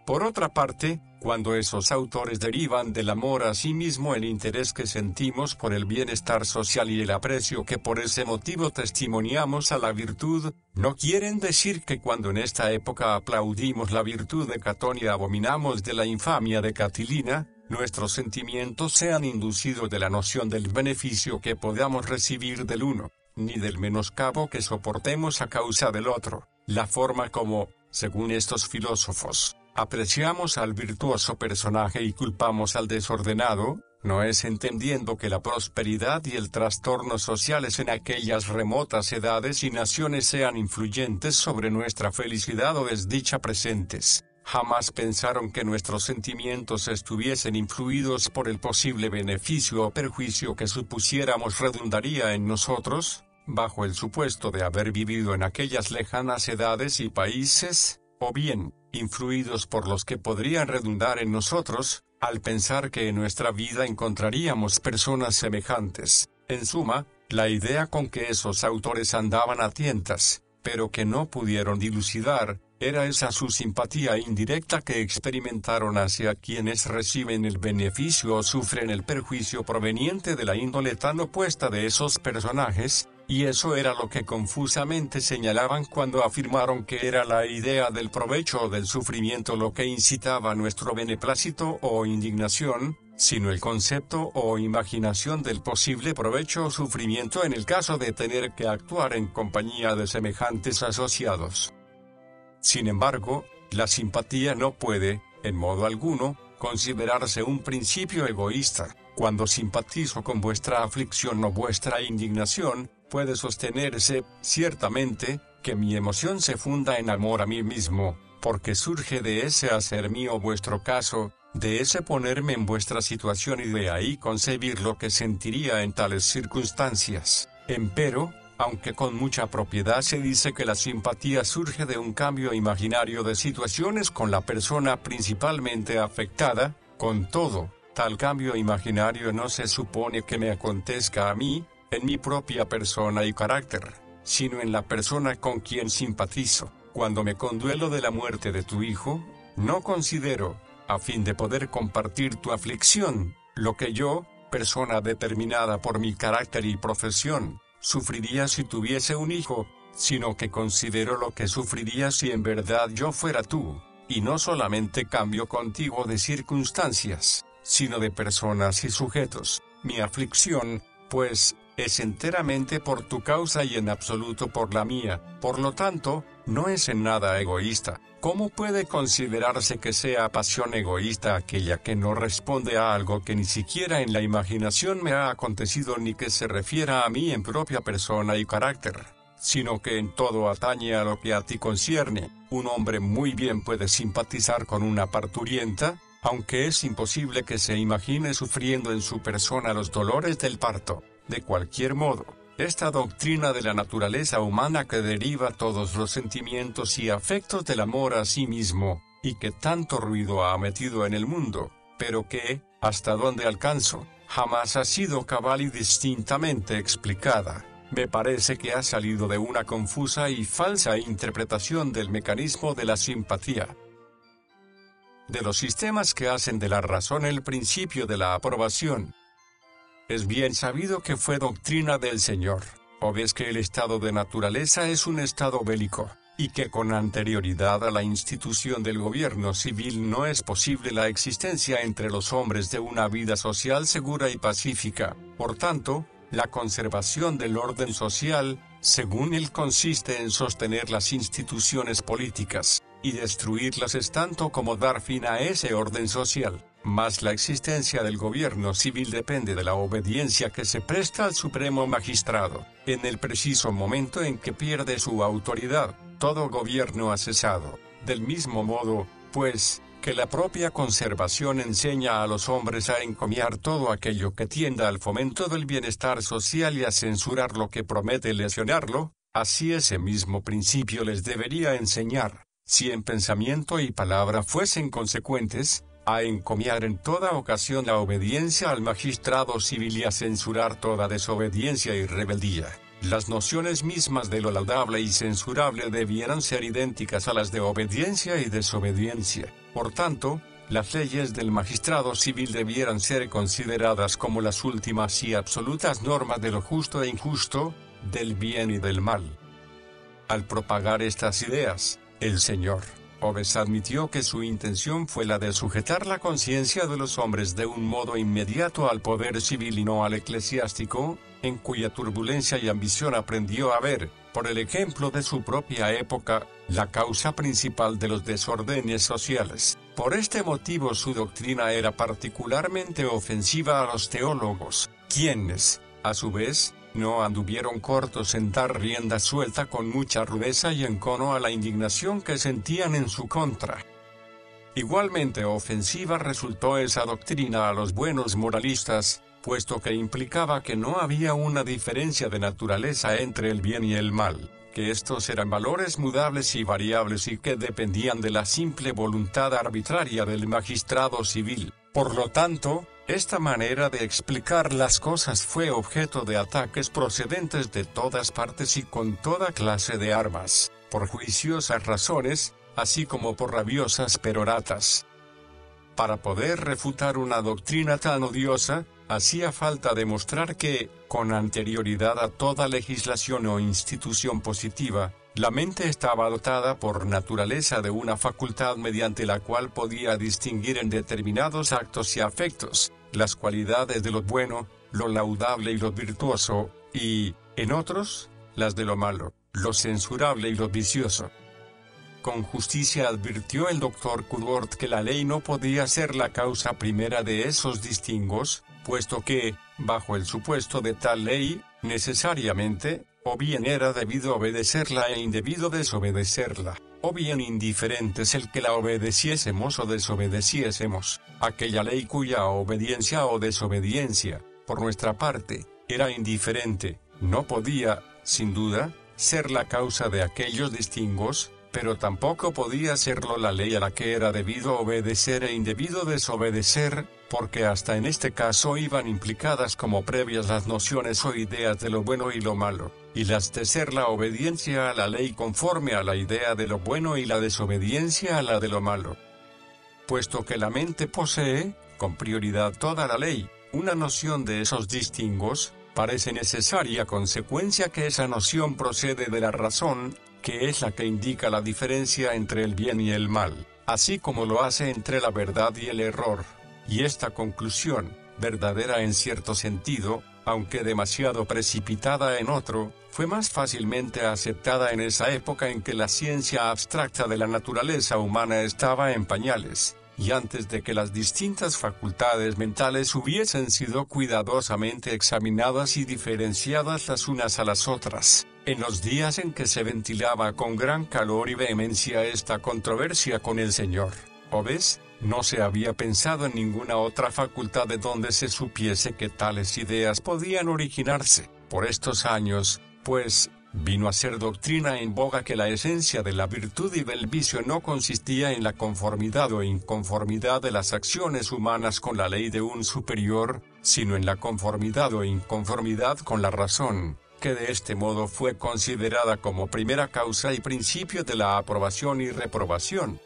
Por otra parte, cuando esos autores derivan del amor a sí mismo el interés que sentimos por el bienestar social y el aprecio que por ese motivo testimoniamos a la virtud, no quieren decir que cuando en esta época aplaudimos la virtud de Catón y abominamos de la infamia de Catilina, nuestros sentimientos sean inducidos de la noción del beneficio que podamos recibir del uno, ni del menoscabo que soportemos a causa del otro. La forma como, según estos filósofos, apreciamos al virtuoso personaje y culpamos al desordenado, no es entendiendo que la prosperidad y el trastorno sociales en aquellas remotas edades y naciones sean influyentes sobre nuestra felicidad o desdicha presentes. Jamás pensaron que nuestros sentimientos estuviesen influidos por el posible beneficio o perjuicio que supusiéramos redundaría en nosotros, bajo el supuesto de haber vivido en aquellas lejanas edades y países, o bien, influidos por los que podrían redundar en nosotros, al pensar que en nuestra vida encontraríamos personas semejantes. En suma, la idea con que esos autores andaban a tientas, pero que no pudieron dilucidar, era esa su simpatía indirecta que experimentaron hacia quienes reciben el beneficio o sufren el perjuicio proveniente de la índole tan opuesta de esos personajes, y eso era lo que confusamente señalaban cuando afirmaron que era la idea del provecho o del sufrimiento lo que incitaba nuestro beneplácito o indignación, sino el concepto o imaginación del posible provecho o sufrimiento en el caso de tener que actuar en compañía de semejantes asociados. Sin embargo, la simpatía no puede, en modo alguno, considerarse un principio egoísta. Cuando simpatizo con vuestra aflicción o vuestra indignación, puede sostenerse, ciertamente, que mi emoción se funda en amor a mí mismo, porque surge de ese hacer mío vuestro caso, de ese ponerme en vuestra situación y de ahí concebir lo que sentiría en tales circunstancias. Empero, aunque con mucha propiedad se dice que la simpatía surge de un cambio imaginario de situaciones con la persona principalmente afectada, con todo, tal cambio imaginario no se supone que me acontezca a mí, en mi propia persona y carácter, sino en la persona con quien simpatizo. Cuando me conduelo de la muerte de tu hijo, no considero, a fin de poder compartir tu aflicción, lo que yo, persona determinada por mi carácter y profesión, sufriría si tuviese un hijo, sino que considero lo que sufriría si en verdad yo fuera tú, y no solamente cambio contigo de circunstancias, sino de personas y sujetos. Mi aflicción, pues, es enteramente por tu causa y en absoluto por la mía, por lo tanto, no es en nada egoísta. ¿Cómo puede considerarse que sea pasión egoísta aquella que no responde a algo que ni siquiera en la imaginación me ha acontecido ni que se refiera a mí en propia persona y carácter, sino que en todo atañe a lo que a ti concierne? Un hombre muy bien puede simpatizar con una parturienta, aunque es imposible que se imagine sufriendo en su persona los dolores del parto. De cualquier modo, esta doctrina de la naturaleza humana que deriva todos los sentimientos y afectos del amor a sí mismo, y que tanto ruido ha metido en el mundo, pero que, hasta donde alcanzo, jamás ha sido cabal y distintamente explicada, me parece que ha salido de una confusa y falsa interpretación del mecanismo de la simpatía. De los sistemas que hacen de la razón el principio de la aprobación. Es bien sabido que fue doctrina del Señor, o ves que el estado de naturaleza es un estado bélico, y que con anterioridad a la institución del gobierno civil no es posible la existencia entre los hombres de una vida social segura y pacífica. Por tanto, la conservación del orden social, según él, consiste en sostener las instituciones políticas, y destruirlas es tanto como dar fin a ese orden social. Mas la existencia del gobierno civil depende de la obediencia que se presta al supremo magistrado. En el preciso momento en que pierde su autoridad, todo gobierno ha cesado. Del mismo modo, pues, que la propia conservación enseña a los hombres a encomiar todo aquello que tienda al fomento del bienestar social y a censurar lo que promete lesionarlo, así ese mismo principio les debería enseñar, si en pensamiento y palabra fuesen consecuentes, a encomiar en toda ocasión la obediencia al magistrado civil y a censurar toda desobediencia y rebeldía. Las nociones mismas de lo laudable y censurable debieran ser idénticas a las de obediencia y desobediencia. Por tanto, las leyes del magistrado civil debieran ser consideradas como las últimas y absolutas normas de lo justo e injusto, del bien y del mal. Al propagar estas ideas, el Señor Hobbes admitió que su intención fue la de sujetar la conciencia de los hombres de un modo inmediato al poder civil y no al eclesiástico, en cuya turbulencia y ambición aprendió a ver, por el ejemplo de su propia época, la causa principal de los desórdenes sociales. Por este motivo su doctrina era particularmente ofensiva a los teólogos, quienes, a su vez, no anduvieron cortos en dar rienda suelta con mucha rudeza y encono a la indignación que sentían en su contra. Igualmente ofensiva resultó esa doctrina a los buenos moralistas, puesto que implicaba que no había una diferencia de naturaleza entre el bien y el mal, que estos eran valores mudables y variables y que dependían de la simple voluntad arbitraria del magistrado civil. Por lo tanto, esta manera de explicar las cosas fue objeto de ataques procedentes de todas partes y con toda clase de armas, por juiciosas razones, así como por rabiosas peroratas. Para poder refutar una doctrina tan odiosa, hacía falta demostrar que, con anterioridad a toda legislación o institución positiva, la mente estaba dotada por naturaleza de una facultad mediante la cual podía distinguir en determinados actos y afectos las cualidades de lo bueno, lo laudable y lo virtuoso, y, en otros, las de lo malo, lo censurable y lo vicioso. Con justicia advirtió el doctor Coudort que la ley no podía ser la causa primera de esos distingos, puesto que, bajo el supuesto de tal ley, necesariamente, o bien era debido obedecerla e indebido desobedecerla, o bien indiferente es el que la obedeciésemos o desobedeciésemos, aquella ley cuya obediencia o desobediencia, por nuestra parte, era indiferente, no podía, sin duda, ser la causa de aquellos distingos, pero tampoco podía serlo la ley a la que era debido obedecer e indebido desobedecer, porque hasta en este caso iban implicadas como previas las nociones o ideas de lo bueno y lo malo, y las de ser la obediencia a la ley conforme a la idea de lo bueno y la desobediencia a la de lo malo. Puesto que la mente posee, con prioridad toda la ley, una noción de esos distingos, parece necesaria consecuencia que esa noción procede de la razón, que es la que indica la diferencia entre el bien y el mal, así como lo hace entre la verdad y el error. Y esta conclusión, verdadera en cierto sentido, aunque demasiado precipitada en otro, fue más fácilmente aceptada en esa época en que la ciencia abstracta de la naturaleza humana estaba en pañales, y antes de que las distintas facultades mentales hubiesen sido cuidadosamente examinadas y diferenciadas las unas a las otras. En los días en que se ventilaba con gran calor y vehemencia esta controversia con el Señor Hobbes, no se había pensado en ninguna otra facultad de donde se supiese que tales ideas podían originarse. Por estos años, pues, vino a ser doctrina en boga que la esencia de la virtud y del vicio no consistía en la conformidad o inconformidad de las acciones humanas con la ley de un superior, sino en la conformidad o inconformidad con la razón, que de este modo fue considerada como primera causa y principio de la aprobación y reprobación.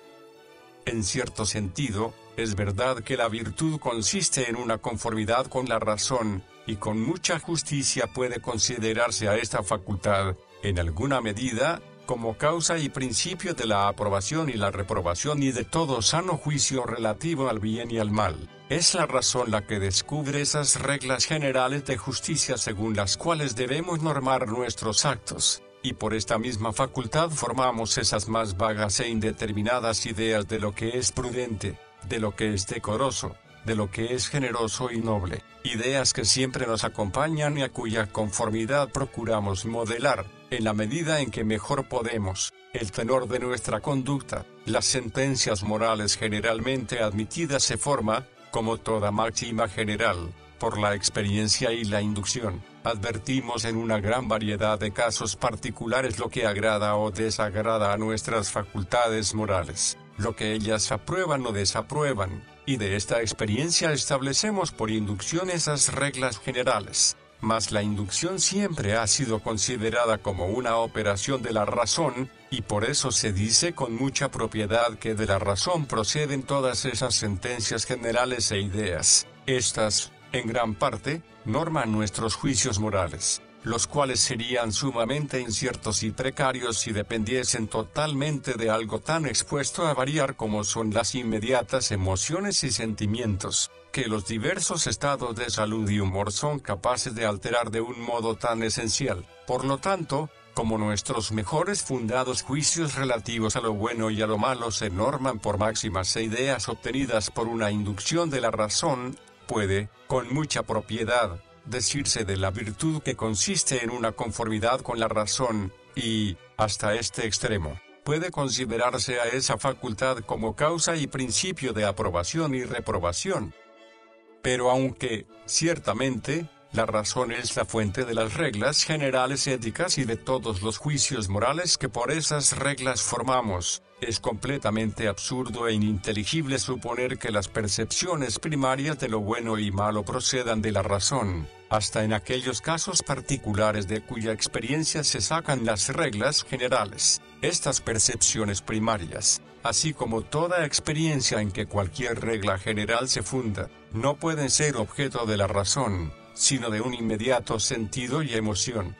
En cierto sentido, es verdad que la virtud consiste en una conformidad con la razón, y con mucha justicia puede considerarse a esta facultad, en alguna medida, como causa y principio de la aprobación y la reprobación y de todo sano juicio relativo al bien y al mal. Es la razón la que descubre esas reglas generales de justicia según las cuales debemos normar nuestros actos, y por esta misma facultad formamos esas más vagas e indeterminadas ideas de lo que es prudente, de lo que es decoroso, de lo que es generoso y noble, ideas que siempre nos acompañan y a cuya conformidad procuramos modelar, en la medida en que mejor podemos, el tenor de nuestra conducta. Las sentencias morales generalmente admitidas se forma, como toda máxima general, por la experiencia y la inducción. Advertimos en una gran variedad de casos particulares lo que agrada o desagrada a nuestras facultades morales, lo que ellas aprueban o desaprueban, y de esta experiencia establecemos por inducción esas reglas generales. Mas la inducción siempre ha sido considerada como una operación de la razón, y por eso se dice con mucha propiedad que de la razón proceden todas esas sentencias generales e ideas. Estas, en gran parte, norman nuestros juicios morales, los cuales serían sumamente inciertos y precarios si dependiesen totalmente de algo tan expuesto a variar como son las inmediatas emociones y sentimientos, que los diversos estados de salud y humor son capaces de alterar de un modo tan esencial. Por lo tanto, como nuestros mejores fundados juicios relativos a lo bueno y a lo malo se norman por máximas e ideas obtenidas por una inducción de la razón, puede, con mucha propiedad, decirse de la virtud que consiste en una conformidad con la razón, y, hasta este extremo, puede considerarse a esa facultad como causa y principio de aprobación y reprobación. Pero aunque, ciertamente, la razón es la fuente de las reglas generales éticas y de todos los juicios morales que por esas reglas formamos, es completamente absurdo e ininteligible suponer que las percepciones primarias de lo bueno y malo procedan de la razón, hasta en aquellos casos particulares de cuya experiencia se sacan las reglas generales. Estas percepciones primarias, así como toda experiencia en que cualquier regla general se funda, no pueden ser objeto de la razón, sino de un inmediato sentido y emoción.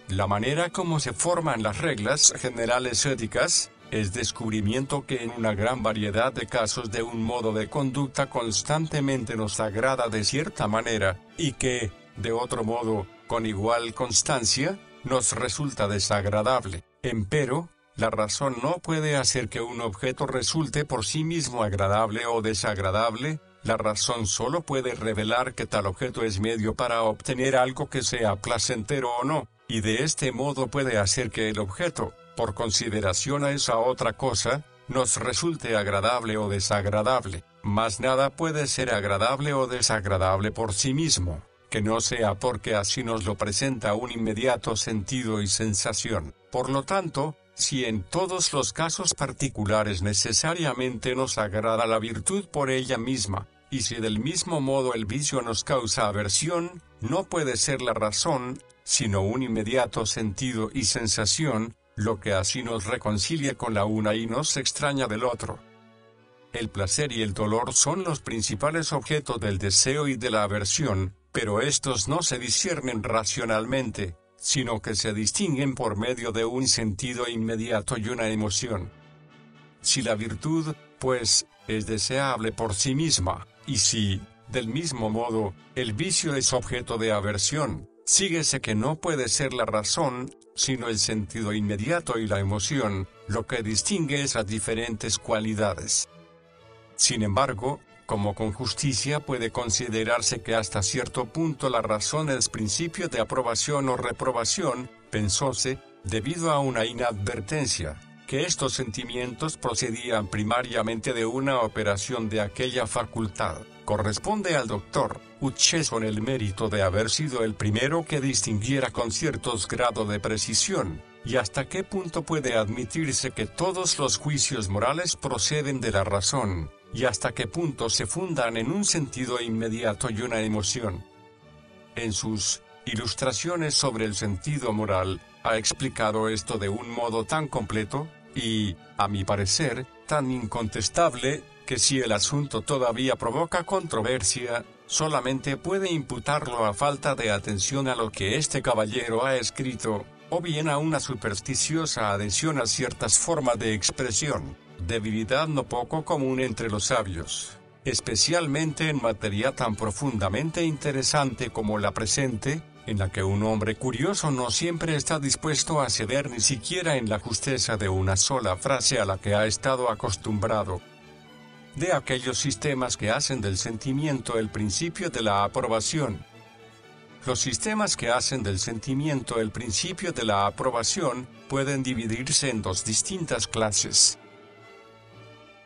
La manera como se forman las reglas generales éticas, es descubrimiento que en una gran variedad de casos de un modo de conducta constantemente nos agrada de cierta manera, y que, de otro modo, con igual constancia, nos resulta desagradable. Empero, la razón no puede hacer que un objeto resulte por sí mismo agradable o desagradable. La razón solo puede revelar que tal objeto es medio para obtener algo que sea placentero o no, y de este modo puede hacer que el objeto, por consideración a esa otra cosa, nos resulte agradable o desagradable. Mas nada puede ser agradable o desagradable por sí mismo, que no sea porque así nos lo presenta un inmediato sentido y sensación. Por lo tanto, si en todos los casos particulares necesariamente nos agrada la virtud por ella misma, y si del mismo modo el vicio nos causa aversión, no puede ser la razón, sino un inmediato sentido y sensación, lo que así nos reconcilia con la una y nos extraña del otro. El placer y el dolor son los principales objetos del deseo y de la aversión, pero estos no se disciernen racionalmente, sino que se distinguen por medio de un sentido inmediato y una emoción. Si la virtud, pues, es deseable por sí misma, y si, Del mismo modo, el vicio es objeto de aversión. Síguese que no puede ser la razón, sino el sentido inmediato y la emoción, lo que distingue esas diferentes cualidades. Sin embargo, como con justicia puede considerarse que hasta cierto punto la razón es principio de aprobación o reprobación, pensóse, debido a una inadvertencia, que estos sentimientos procedían primariamente de una operación de aquella facultad. Corresponde al doctor Hutcheson el mérito de haber sido el primero que distinguiera con ciertos grados de precisión, y hasta qué punto puede admitirse que todos los juicios morales proceden de la razón, y hasta qué punto se fundan en un sentido inmediato y una emoción. En sus ilustraciones sobre el sentido moral, ha explicado esto de un modo tan completo, y, a mi parecer, tan incontestable, que si el asunto todavía provoca controversia, solamente puede imputarlo a falta de atención a lo que este caballero ha escrito, o bien a una supersticiosa adhesión a ciertas formas de expresión, debilidad no poco común entre los sabios, especialmente en materia tan profundamente interesante como la presente, en la que un hombre curioso no siempre está dispuesto a ceder ni siquiera en la justeza de una sola frase a la que ha estado acostumbrado. De aquellos sistemas que hacen del sentimiento el principio de la aprobación. Los sistemas que hacen del sentimiento el principio de la aprobación pueden dividirse en dos distintas clases.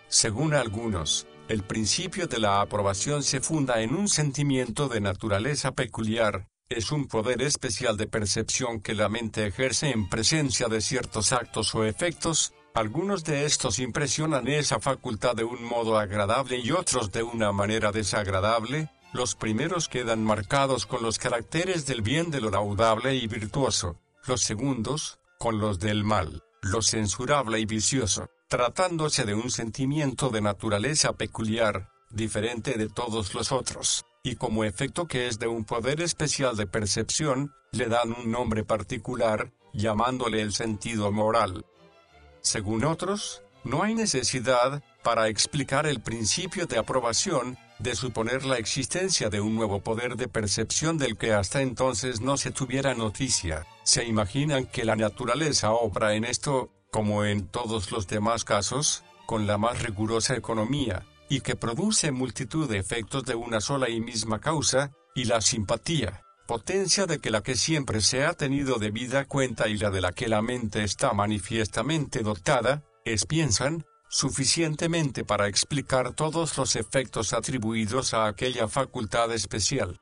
Según algunos, el principio de la aprobación se funda en un sentimiento de naturaleza peculiar, es un poder especial de percepción que la mente ejerce en presencia de ciertos actos o efectos. Algunos de estos impresionan esa facultad de un modo agradable y otros de una manera desagradable. Los primeros quedan marcados con los caracteres del bien, de lo laudable y virtuoso, los segundos, con los del mal, lo censurable y vicioso, tratándose de un sentimiento de naturaleza peculiar, diferente de todos los otros, y como efecto que es de un poder especial de percepción, le dan un nombre particular, llamándole el sentido moral. Según otros, no hay necesidad, para explicar el principio de aprobación, de suponer la existencia de un nuevo poder de percepción del que hasta entonces no se tuviera noticia. Se imaginan que la naturaleza obra en esto, como en todos los demás casos, con la más rigurosa economía, y que produce multitud de efectos de una sola y misma causa, y la simpatía, potencia de que la que siempre se ha tenido debida cuenta y la de la que la mente está manifiestamente dotada, piensan, suficientemente para explicar todos los efectos atribuidos a aquella facultad especial.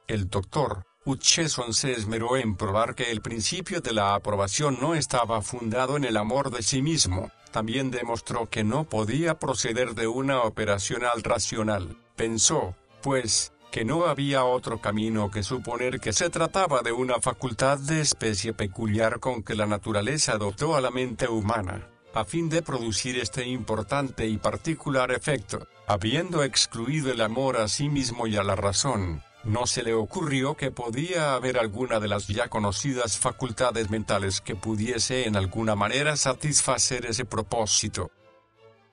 El doctor Hutcheson se esmeró en probar que el principio de la aprobación no estaba fundado en el amor de sí mismo. También demostró que no podía proceder de una operación racional. Pensó, pues, que no había otro camino que suponer que se trataba de una facultad de especie peculiar con que la naturaleza dotó a la mente humana, a fin de producir este importante y particular efecto. Habiendo excluido el amor a sí mismo y a la razón, no se le ocurrió que podía haber alguna de las ya conocidas facultades mentales que pudiese en alguna manera satisfacer ese propósito.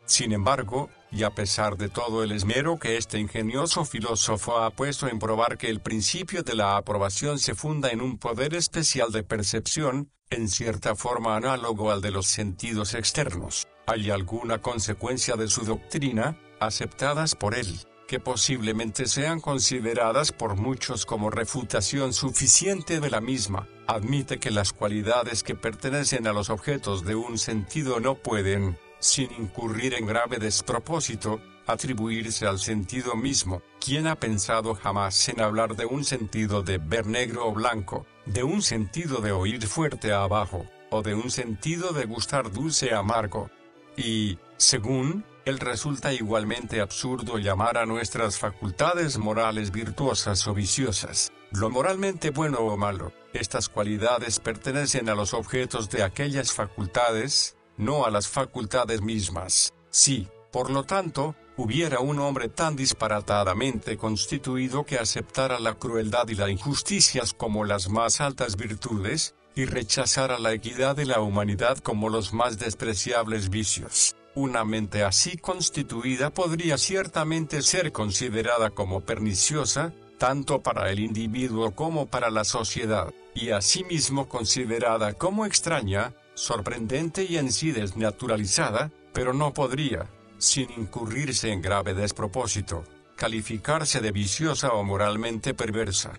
Sin embargo, y a pesar de todo el esmero que este ingenioso filósofo ha puesto en probar que el principio de la aprobación se funda en un poder especial de percepción, en cierta forma análogo al de los sentidos externos, hay alguna consecuencia de su doctrina, aceptadas por él, que posiblemente sean consideradas por muchos como refutación suficiente de la misma. Admite que las cualidades que pertenecen a los objetos de un sentido no pueden, sin incurrir en grave despropósito, atribuirse al sentido mismo. ¿Quién ha pensado jamás en hablar de un sentido de ver negro o blanco, de un sentido de oír fuerte a abajo, o de un sentido de gustar dulce a amargo? Y, según él, resulta igualmente absurdo llamar a nuestras facultades morales virtuosas o viciosas, lo moralmente bueno o malo. Estas cualidades pertenecen a los objetos de aquellas facultades, no a las facultades mismas. Si, por lo tanto, hubiera un hombre tan disparatadamente constituido que aceptara la crueldad y la injusticia como las más altas virtudes, y rechazara la equidad de la humanidad como los más despreciables vicios, Una mente así constituida podría ciertamente ser considerada como perniciosa, tanto para el individuo como para la sociedad, y asimismo considerada como extraña, sorprendente y en sí desnaturalizada, pero no podría, sin incurrirse en grave despropósito, calificarse de viciosa o moralmente perversa.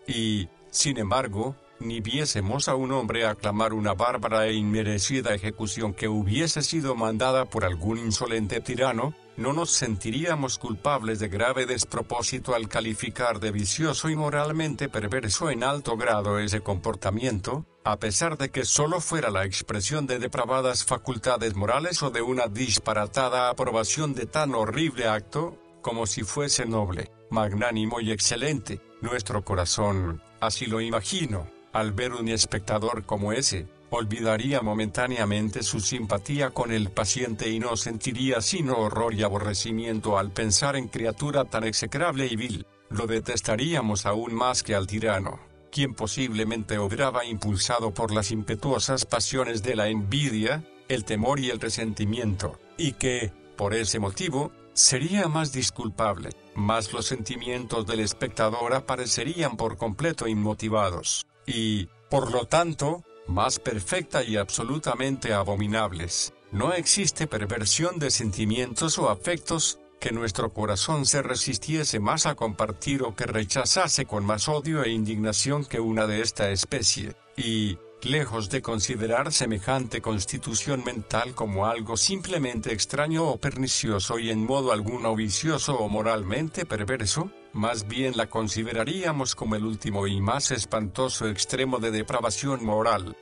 Y, sin embargo, ni viésemos a un hombre aclamar una bárbara e inmerecida ejecución que hubiese sido mandada por algún insolente tirano, no nos sentiríamos culpables de grave despropósito al calificar de vicioso y moralmente perverso en alto grado ese comportamiento, a pesar de que solo fuera la expresión de depravadas facultades morales o de una disparatada aprobación de tan horrible acto, como si fuese noble, magnánimo y excelente. Nuestro corazón, así lo imagino, al ver un espectador como ese, olvidaría momentáneamente su simpatía con el paciente y no sentiría sino horror y aborrecimiento al pensar en criatura tan execrable y vil. Lo detestaríamos aún más que al tirano, quien posiblemente obraba impulsado por las impetuosas pasiones de la envidia, el temor y el resentimiento, y que, por ese motivo, sería más disculpable, mas los sentimientos del espectador aparecerían por completo inmotivados, y, por lo tanto, más perfecta y absolutamente abominables. No existe perversión de sentimientos o afectos, que nuestro corazón se resistiese más a compartir o que rechazase con más odio e indignación que una de esta especie, y, lejos de considerar semejante constitución mental como algo simplemente extraño o pernicioso y en modo alguno vicioso o moralmente perverso, más bien la consideraríamos como el último y más espantoso extremo de depravación moral.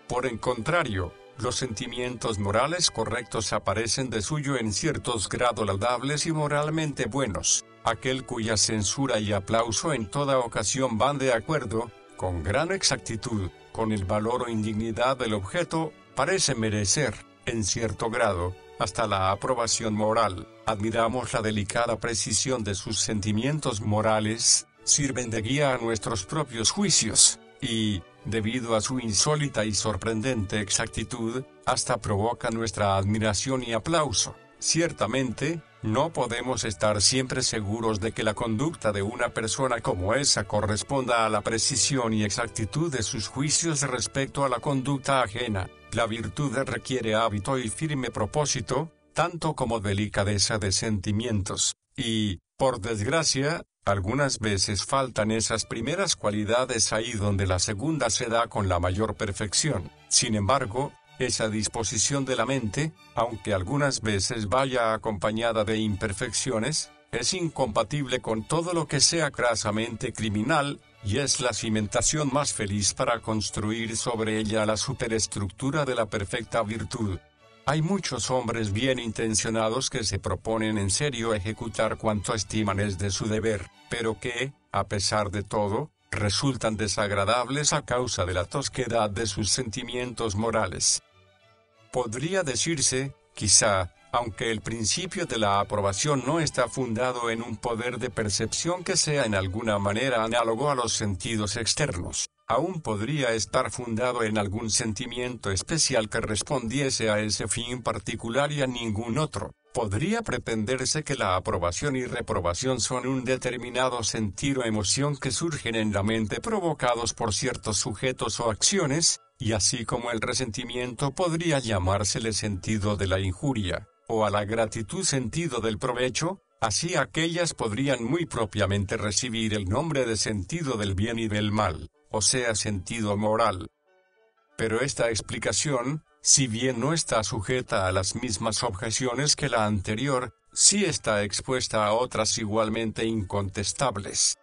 Por el contrario, los sentimientos morales correctos aparecen de suyo en ciertos grados laudables y moralmente buenos, aquel cuya censura y aplauso en toda ocasión van de acuerdo, con gran exactitud, con el valor o indignidad del objeto, parece merecer, en cierto grado, hasta la aprobación moral. Admiramos la delicada precisión de sus sentimientos morales, sirven de guía a nuestros propios juicios, y, debido a su insólita y sorprendente exactitud, hasta provoca nuestra admiración y aplauso. Ciertamente, no podemos estar siempre seguros de que la conducta de una persona como esa corresponda a la precisión y exactitud de sus juicios respecto a la conducta ajena. La virtud requiere hábito y firme propósito, tanto como delicadeza de sentimientos, y, por desgracia, algunas veces faltan esas primeras cualidades ahí donde la segunda se da con la mayor perfección. Sin embargo, esa disposición de la mente, aunque algunas veces vaya acompañada de imperfecciones, es incompatible con todo lo que sea crasamente criminal, y es la cimentación más feliz para construir sobre ella la superestructura de la perfecta virtud. Hay muchos hombres bien intencionados que se proponen en serio ejecutar cuanto estiman es de su deber, pero que, a pesar de todo, resultan desagradables a causa de la tosquedad de sus sentimientos morales. Podría decirse, quizá, aunque el principio de la aprobación no está fundado en un poder de percepción que sea en alguna manera análogo a los sentidos externos, aún podría estar fundado en algún sentimiento especial que respondiese a ese fin particular y a ningún otro. Podría pretenderse que la aprobación y reprobación son un determinado sentir o emoción que surgen en la mente provocados por ciertos sujetos o acciones, y así como el resentimiento podría llamársele sentido de la injuria, o a la gratitud sentido del provecho, así aquellas podrían muy propiamente recibir el nombre de sentido del bien y del mal, o sea sentido moral. Pero esta explicación, si bien no está sujeta a las mismas objeciones que la anterior, sí está expuesta a otras igualmente incontestables.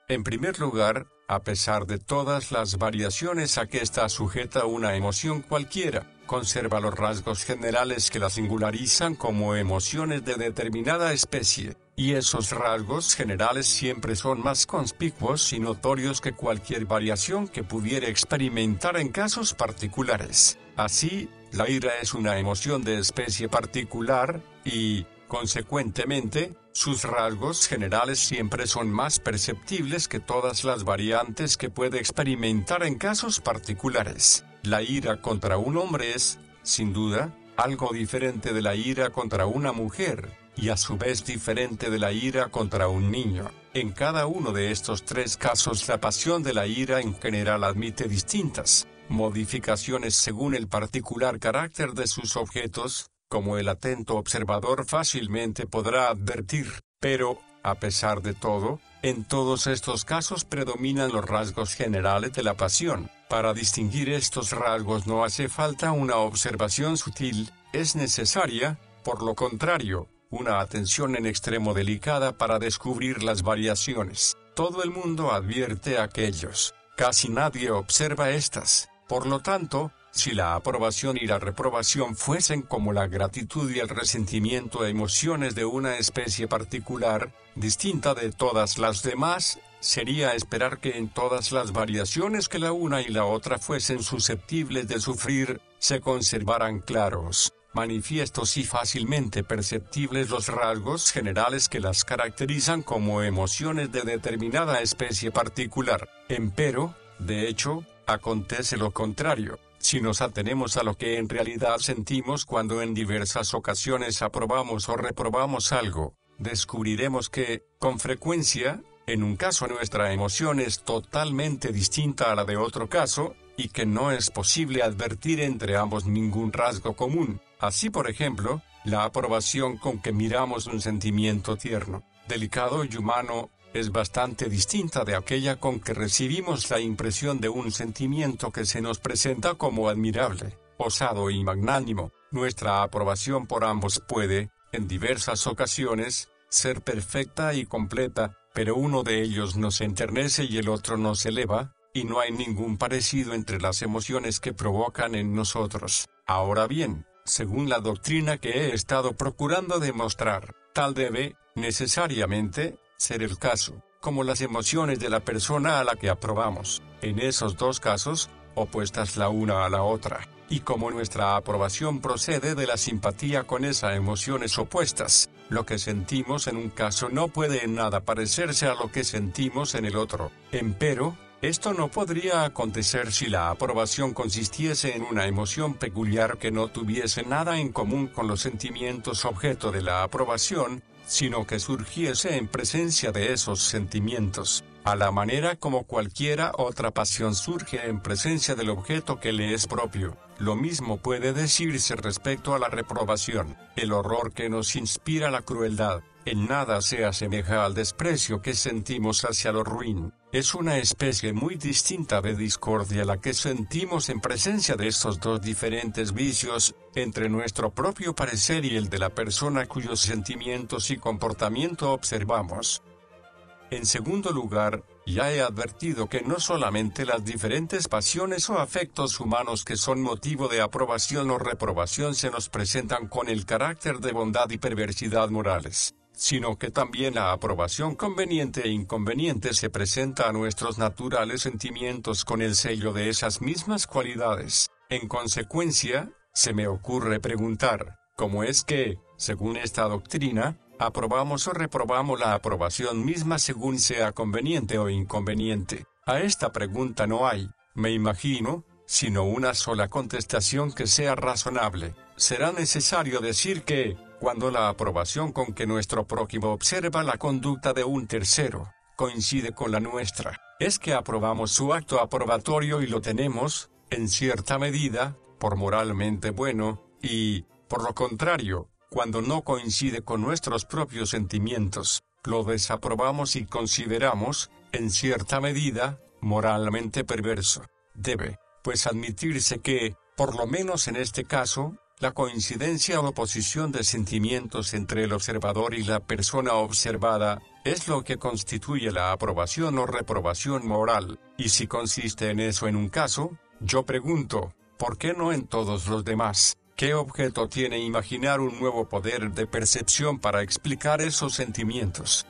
En primer lugar, a pesar de todas las variaciones a que está sujeta una emoción cualquiera, conserva los rasgos generales que la singularizan como emociones de determinada especie, y esos rasgos generales siempre son más conspicuos y notorios que cualquier variación que pudiera experimentar en casos particulares. Así, la ira es una emoción de especie particular, y, consecuentemente, sus rasgos generales siempre son más perceptibles que todas las variantes que puede experimentar en casos particulares. La ira contra un hombre es, sin duda, algo diferente de la ira contra una mujer, y a su vez diferente de la ira contra un niño. En cada uno de estos tres casos la pasión de la ira en general admite distintas modificaciones según el particular carácter de sus objetos, como el atento observador fácilmente podrá advertir, pero, a pesar de todo, en todos estos casos predominan los rasgos generales de la pasión. Para distinguir estos rasgos no hace falta una observación sutil, es necesaria, por lo contrario, una atención en extremo delicada para descubrir las variaciones. Todo el mundo advierte aquellos, casi nadie observa estas. Por lo tanto, si la aprobación y la reprobación fuesen como la gratitud y el resentimiento emociones de una especie particular, distinta de todas las demás, sería esperar que en todas las variaciones que la una y la otra fuesen susceptibles de sufrir, se conservaran claros, manifiestos y fácilmente perceptibles los rasgos generales que las caracterizan como emociones de determinada especie particular. Empero, de hecho, acontece lo contrario. Si nos atenemos a lo que en realidad sentimos cuando en diversas ocasiones aprobamos o reprobamos algo, descubriremos que, con frecuencia, en un caso nuestra emoción es totalmente distinta a la de otro caso, y que no es posible advertir entre ambos ningún rasgo común. Así, por ejemplo, la aprobación con que miramos un sentimiento tierno, delicado y humano, es bastante distinta de aquella con que recibimos la impresión de un sentimiento que se nos presenta como admirable, osado y magnánimo. Nuestra aprobación por ambos puede, en diversas ocasiones, ser perfecta y completa, pero uno de ellos nos enternece y el otro nos eleva, y no hay ningún parecido entre las emociones que provocan en nosotros. Ahora bien, según la doctrina que he estado procurando demostrar, tal debe, necesariamente, ser el caso, como las emociones de la persona a la que aprobamos, en esos dos casos, opuestas la una a la otra, y como nuestra aprobación procede de la simpatía con esas emociones opuestas, lo que sentimos en un caso no puede en nada parecerse a lo que sentimos en el otro. Empero, esto no podría acontecer si la aprobación consistiese en una emoción peculiar que no tuviese nada en común con los sentimientos objeto de la aprobación, sino que surgiese en presencia de esos sentimientos, a la manera como cualquiera otra pasión surge en presencia del objeto que le es propio. Lo mismo puede decirse respecto a la reprobación. El horror que nos inspira la crueldad, en nada se asemeja al desprecio que sentimos hacia lo ruin. Es una especie muy distinta de discordia la que sentimos en presencia de estos dos diferentes vicios, entre nuestro propio parecer y el de la persona cuyos sentimientos y comportamiento observamos. En segundo lugar, ya he advertido que no solamente las diferentes pasiones o afectos humanos que son motivo de aprobación o reprobación se nos presentan con el carácter de bondad y perversidad morales, sino que también la aprobación conveniente e inconveniente se presenta a nuestros naturales sentimientos con el sello de esas mismas cualidades. En consecuencia, se me ocurre preguntar, ¿cómo es que, según esta doctrina, aprobamos o reprobamos la aprobación misma según sea conveniente o inconveniente? A esta pregunta no hay, me imagino, sino una sola contestación que sea razonable. Será necesario decir que, cuando la aprobación con que nuestro prójimo observa la conducta de un tercero coincide con la nuestra, es que aprobamos su acto aprobatorio y lo tenemos, en cierta medida, por moralmente bueno, y, por lo contrario, cuando no coincide con nuestros propios sentimientos, lo desaprobamos y consideramos, en cierta medida, moralmente perverso. Debe, pues, admitirse que, por lo menos en este caso, la coincidencia o oposición de sentimientos entre el observador y la persona observada es lo que constituye la aprobación o reprobación moral, y si consiste en eso en un caso, yo pregunto, ¿por qué no en todos los demás? ¿Qué objeto tiene imaginar un nuevo poder de percepción para explicar esos sentimientos?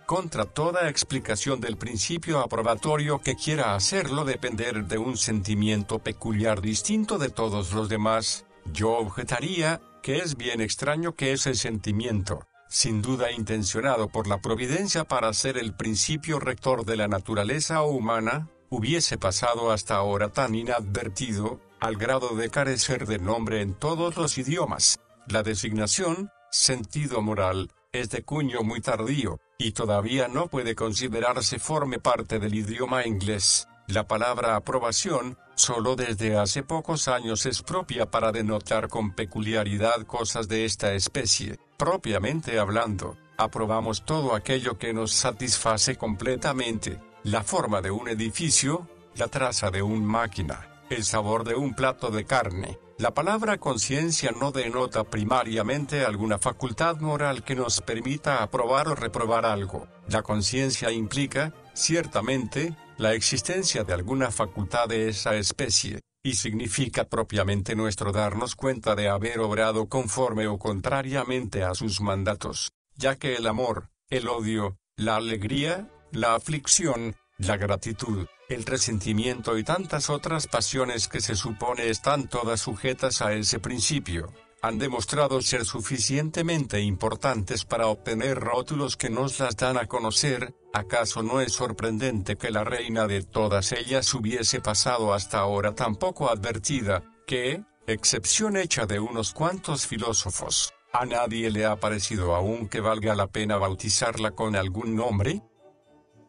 Contra toda explicación del principio aprobatorio que quiera hacerlo depender de un sentimiento peculiar distinto de todos los demás, yo objetaría que es bien extraño que ese sentimiento, sin duda intencionado por la providencia para ser el principio rector de la naturaleza humana, hubiese pasado hasta ahora tan inadvertido, al grado de carecer de nombre en todos los idiomas. La designación, sentido moral, es de cuño muy tardío, y todavía no puede considerarse forme parte del idioma inglés. La palabra aprobación, solo desde hace pocos años es propia para denotar con peculiaridad cosas de esta especie. Propiamente hablando, aprobamos todo aquello que nos satisface completamente: la forma de un edificio, la traza de una máquina, el sabor de un plato de carne. La palabra conciencia no denota primariamente alguna facultad moral que nos permita aprobar o reprobar algo. La conciencia implica, ciertamente, la existencia de alguna facultad de esa especie, y significa propiamente nuestro darnos cuenta de haber obrado conforme o contrariamente a sus mandatos, ya que el amor, el odio, la alegría, la aflicción, la gratitud, el resentimiento y tantas otras pasiones que se supone están todas sujetas a ese principio, han demostrado ser suficientemente importantes para obtener rótulos que nos las dan a conocer. ¿Acaso no es sorprendente que la reina de todas ellas hubiese pasado hasta ahora tan poco advertida, que, excepción hecha de unos cuantos filósofos, a nadie le ha parecido aún que valga la pena bautizarla con algún nombre?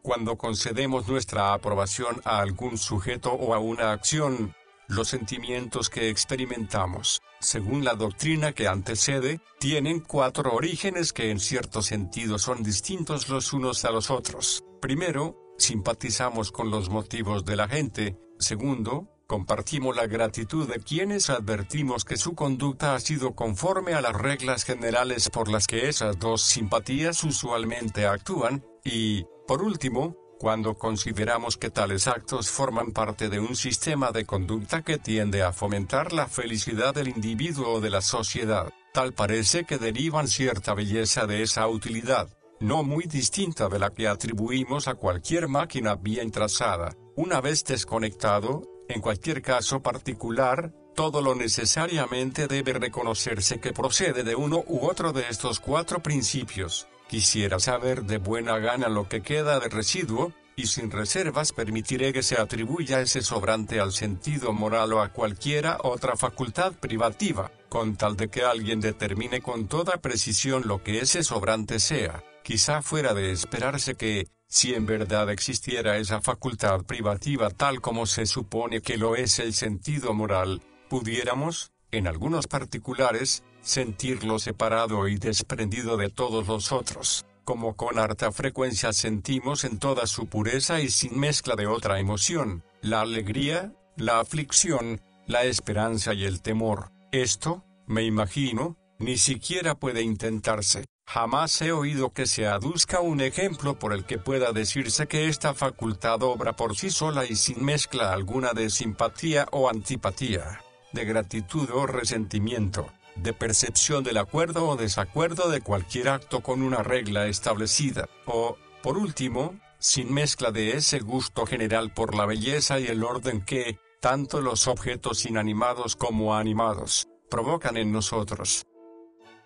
Cuando concedemos nuestra aprobación a algún sujeto o a una acción, los sentimientos que experimentamos, según la doctrina que antecede, tienen 4 orígenes que en cierto sentido son distintos los unos a los otros. Primero, simpatizamos con los motivos de la gente. Segundo, compartimos la gratitud de quienes advertimos que su conducta ha sido conforme a las reglas generales por las que esas dos simpatías usualmente actúan. Y, por último, cuando consideramos que tales actos forman parte de un sistema de conducta que tiende a fomentar la felicidad del individuo o de la sociedad, tal parece que derivan cierta belleza de esa utilidad, no muy distinta de la que atribuimos a cualquier máquina bien trazada. Una vez desconectado, en cualquier caso particular, todo lo necesariamente debe reconocerse que procede de uno u otro de estos 4 principios. Quisiera saber de buena gana lo que queda de residuo, y sin reservas permitiré que se atribuya ese sobrante al sentido moral o a cualquiera otra facultad privativa, con tal de que alguien determine con toda precisión lo que ese sobrante sea. Quizá fuera de esperarse que, si en verdad existiera esa facultad privativa tal como se supone que lo es el sentido moral, pudiéramos, en algunos particulares, sentirlo separado y desprendido de todos los otros, como con harta frecuencia sentimos en toda su pureza y sin mezcla de otra emoción, la alegría, la aflicción, la esperanza y el temor. Esto, me imagino, ni siquiera puede intentarse. Jamás he oído que se aduzca un ejemplo por el que pueda decirse que esta facultad obra por sí sola y sin mezcla alguna de simpatía o antipatía, de gratitud o resentimiento, de percepción del acuerdo o desacuerdo de cualquier acto con una regla establecida, o, por último, sin mezcla de ese gusto general por la belleza y el orden que, tanto los objetos inanimados como animados, provocan en nosotros.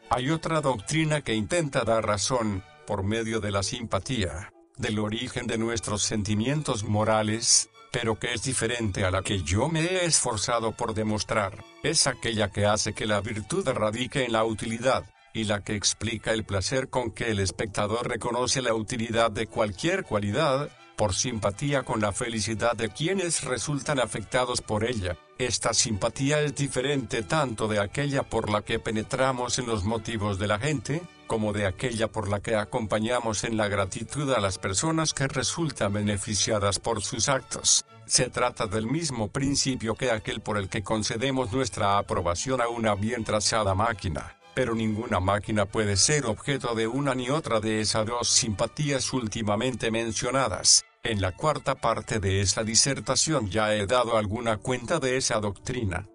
Hay otra doctrina que intenta dar razón, por medio de la simpatía, del origen de nuestros sentimientos morales, pero que es diferente a la que yo me he esforzado por demostrar. Es aquella que hace que la virtud radique en la utilidad, y la que explica el placer con que el espectador reconoce la utilidad de cualquier cualidad, por simpatía con la felicidad de quienes resultan afectados por ella. Esta simpatía es diferente tanto de aquella por la que penetramos en los motivos de la gente, como de aquella por la que acompañamos en la gratitud a las personas que resultan beneficiadas por sus actos. Se trata del mismo principio que aquel por el que concedemos nuestra aprobación a una bien trazada máquina, pero ninguna máquina puede ser objeto de una ni otra de esas dos simpatías últimamente mencionadas. En la 4ª parte de esta disertación ya he dado alguna cuenta de esa doctrina.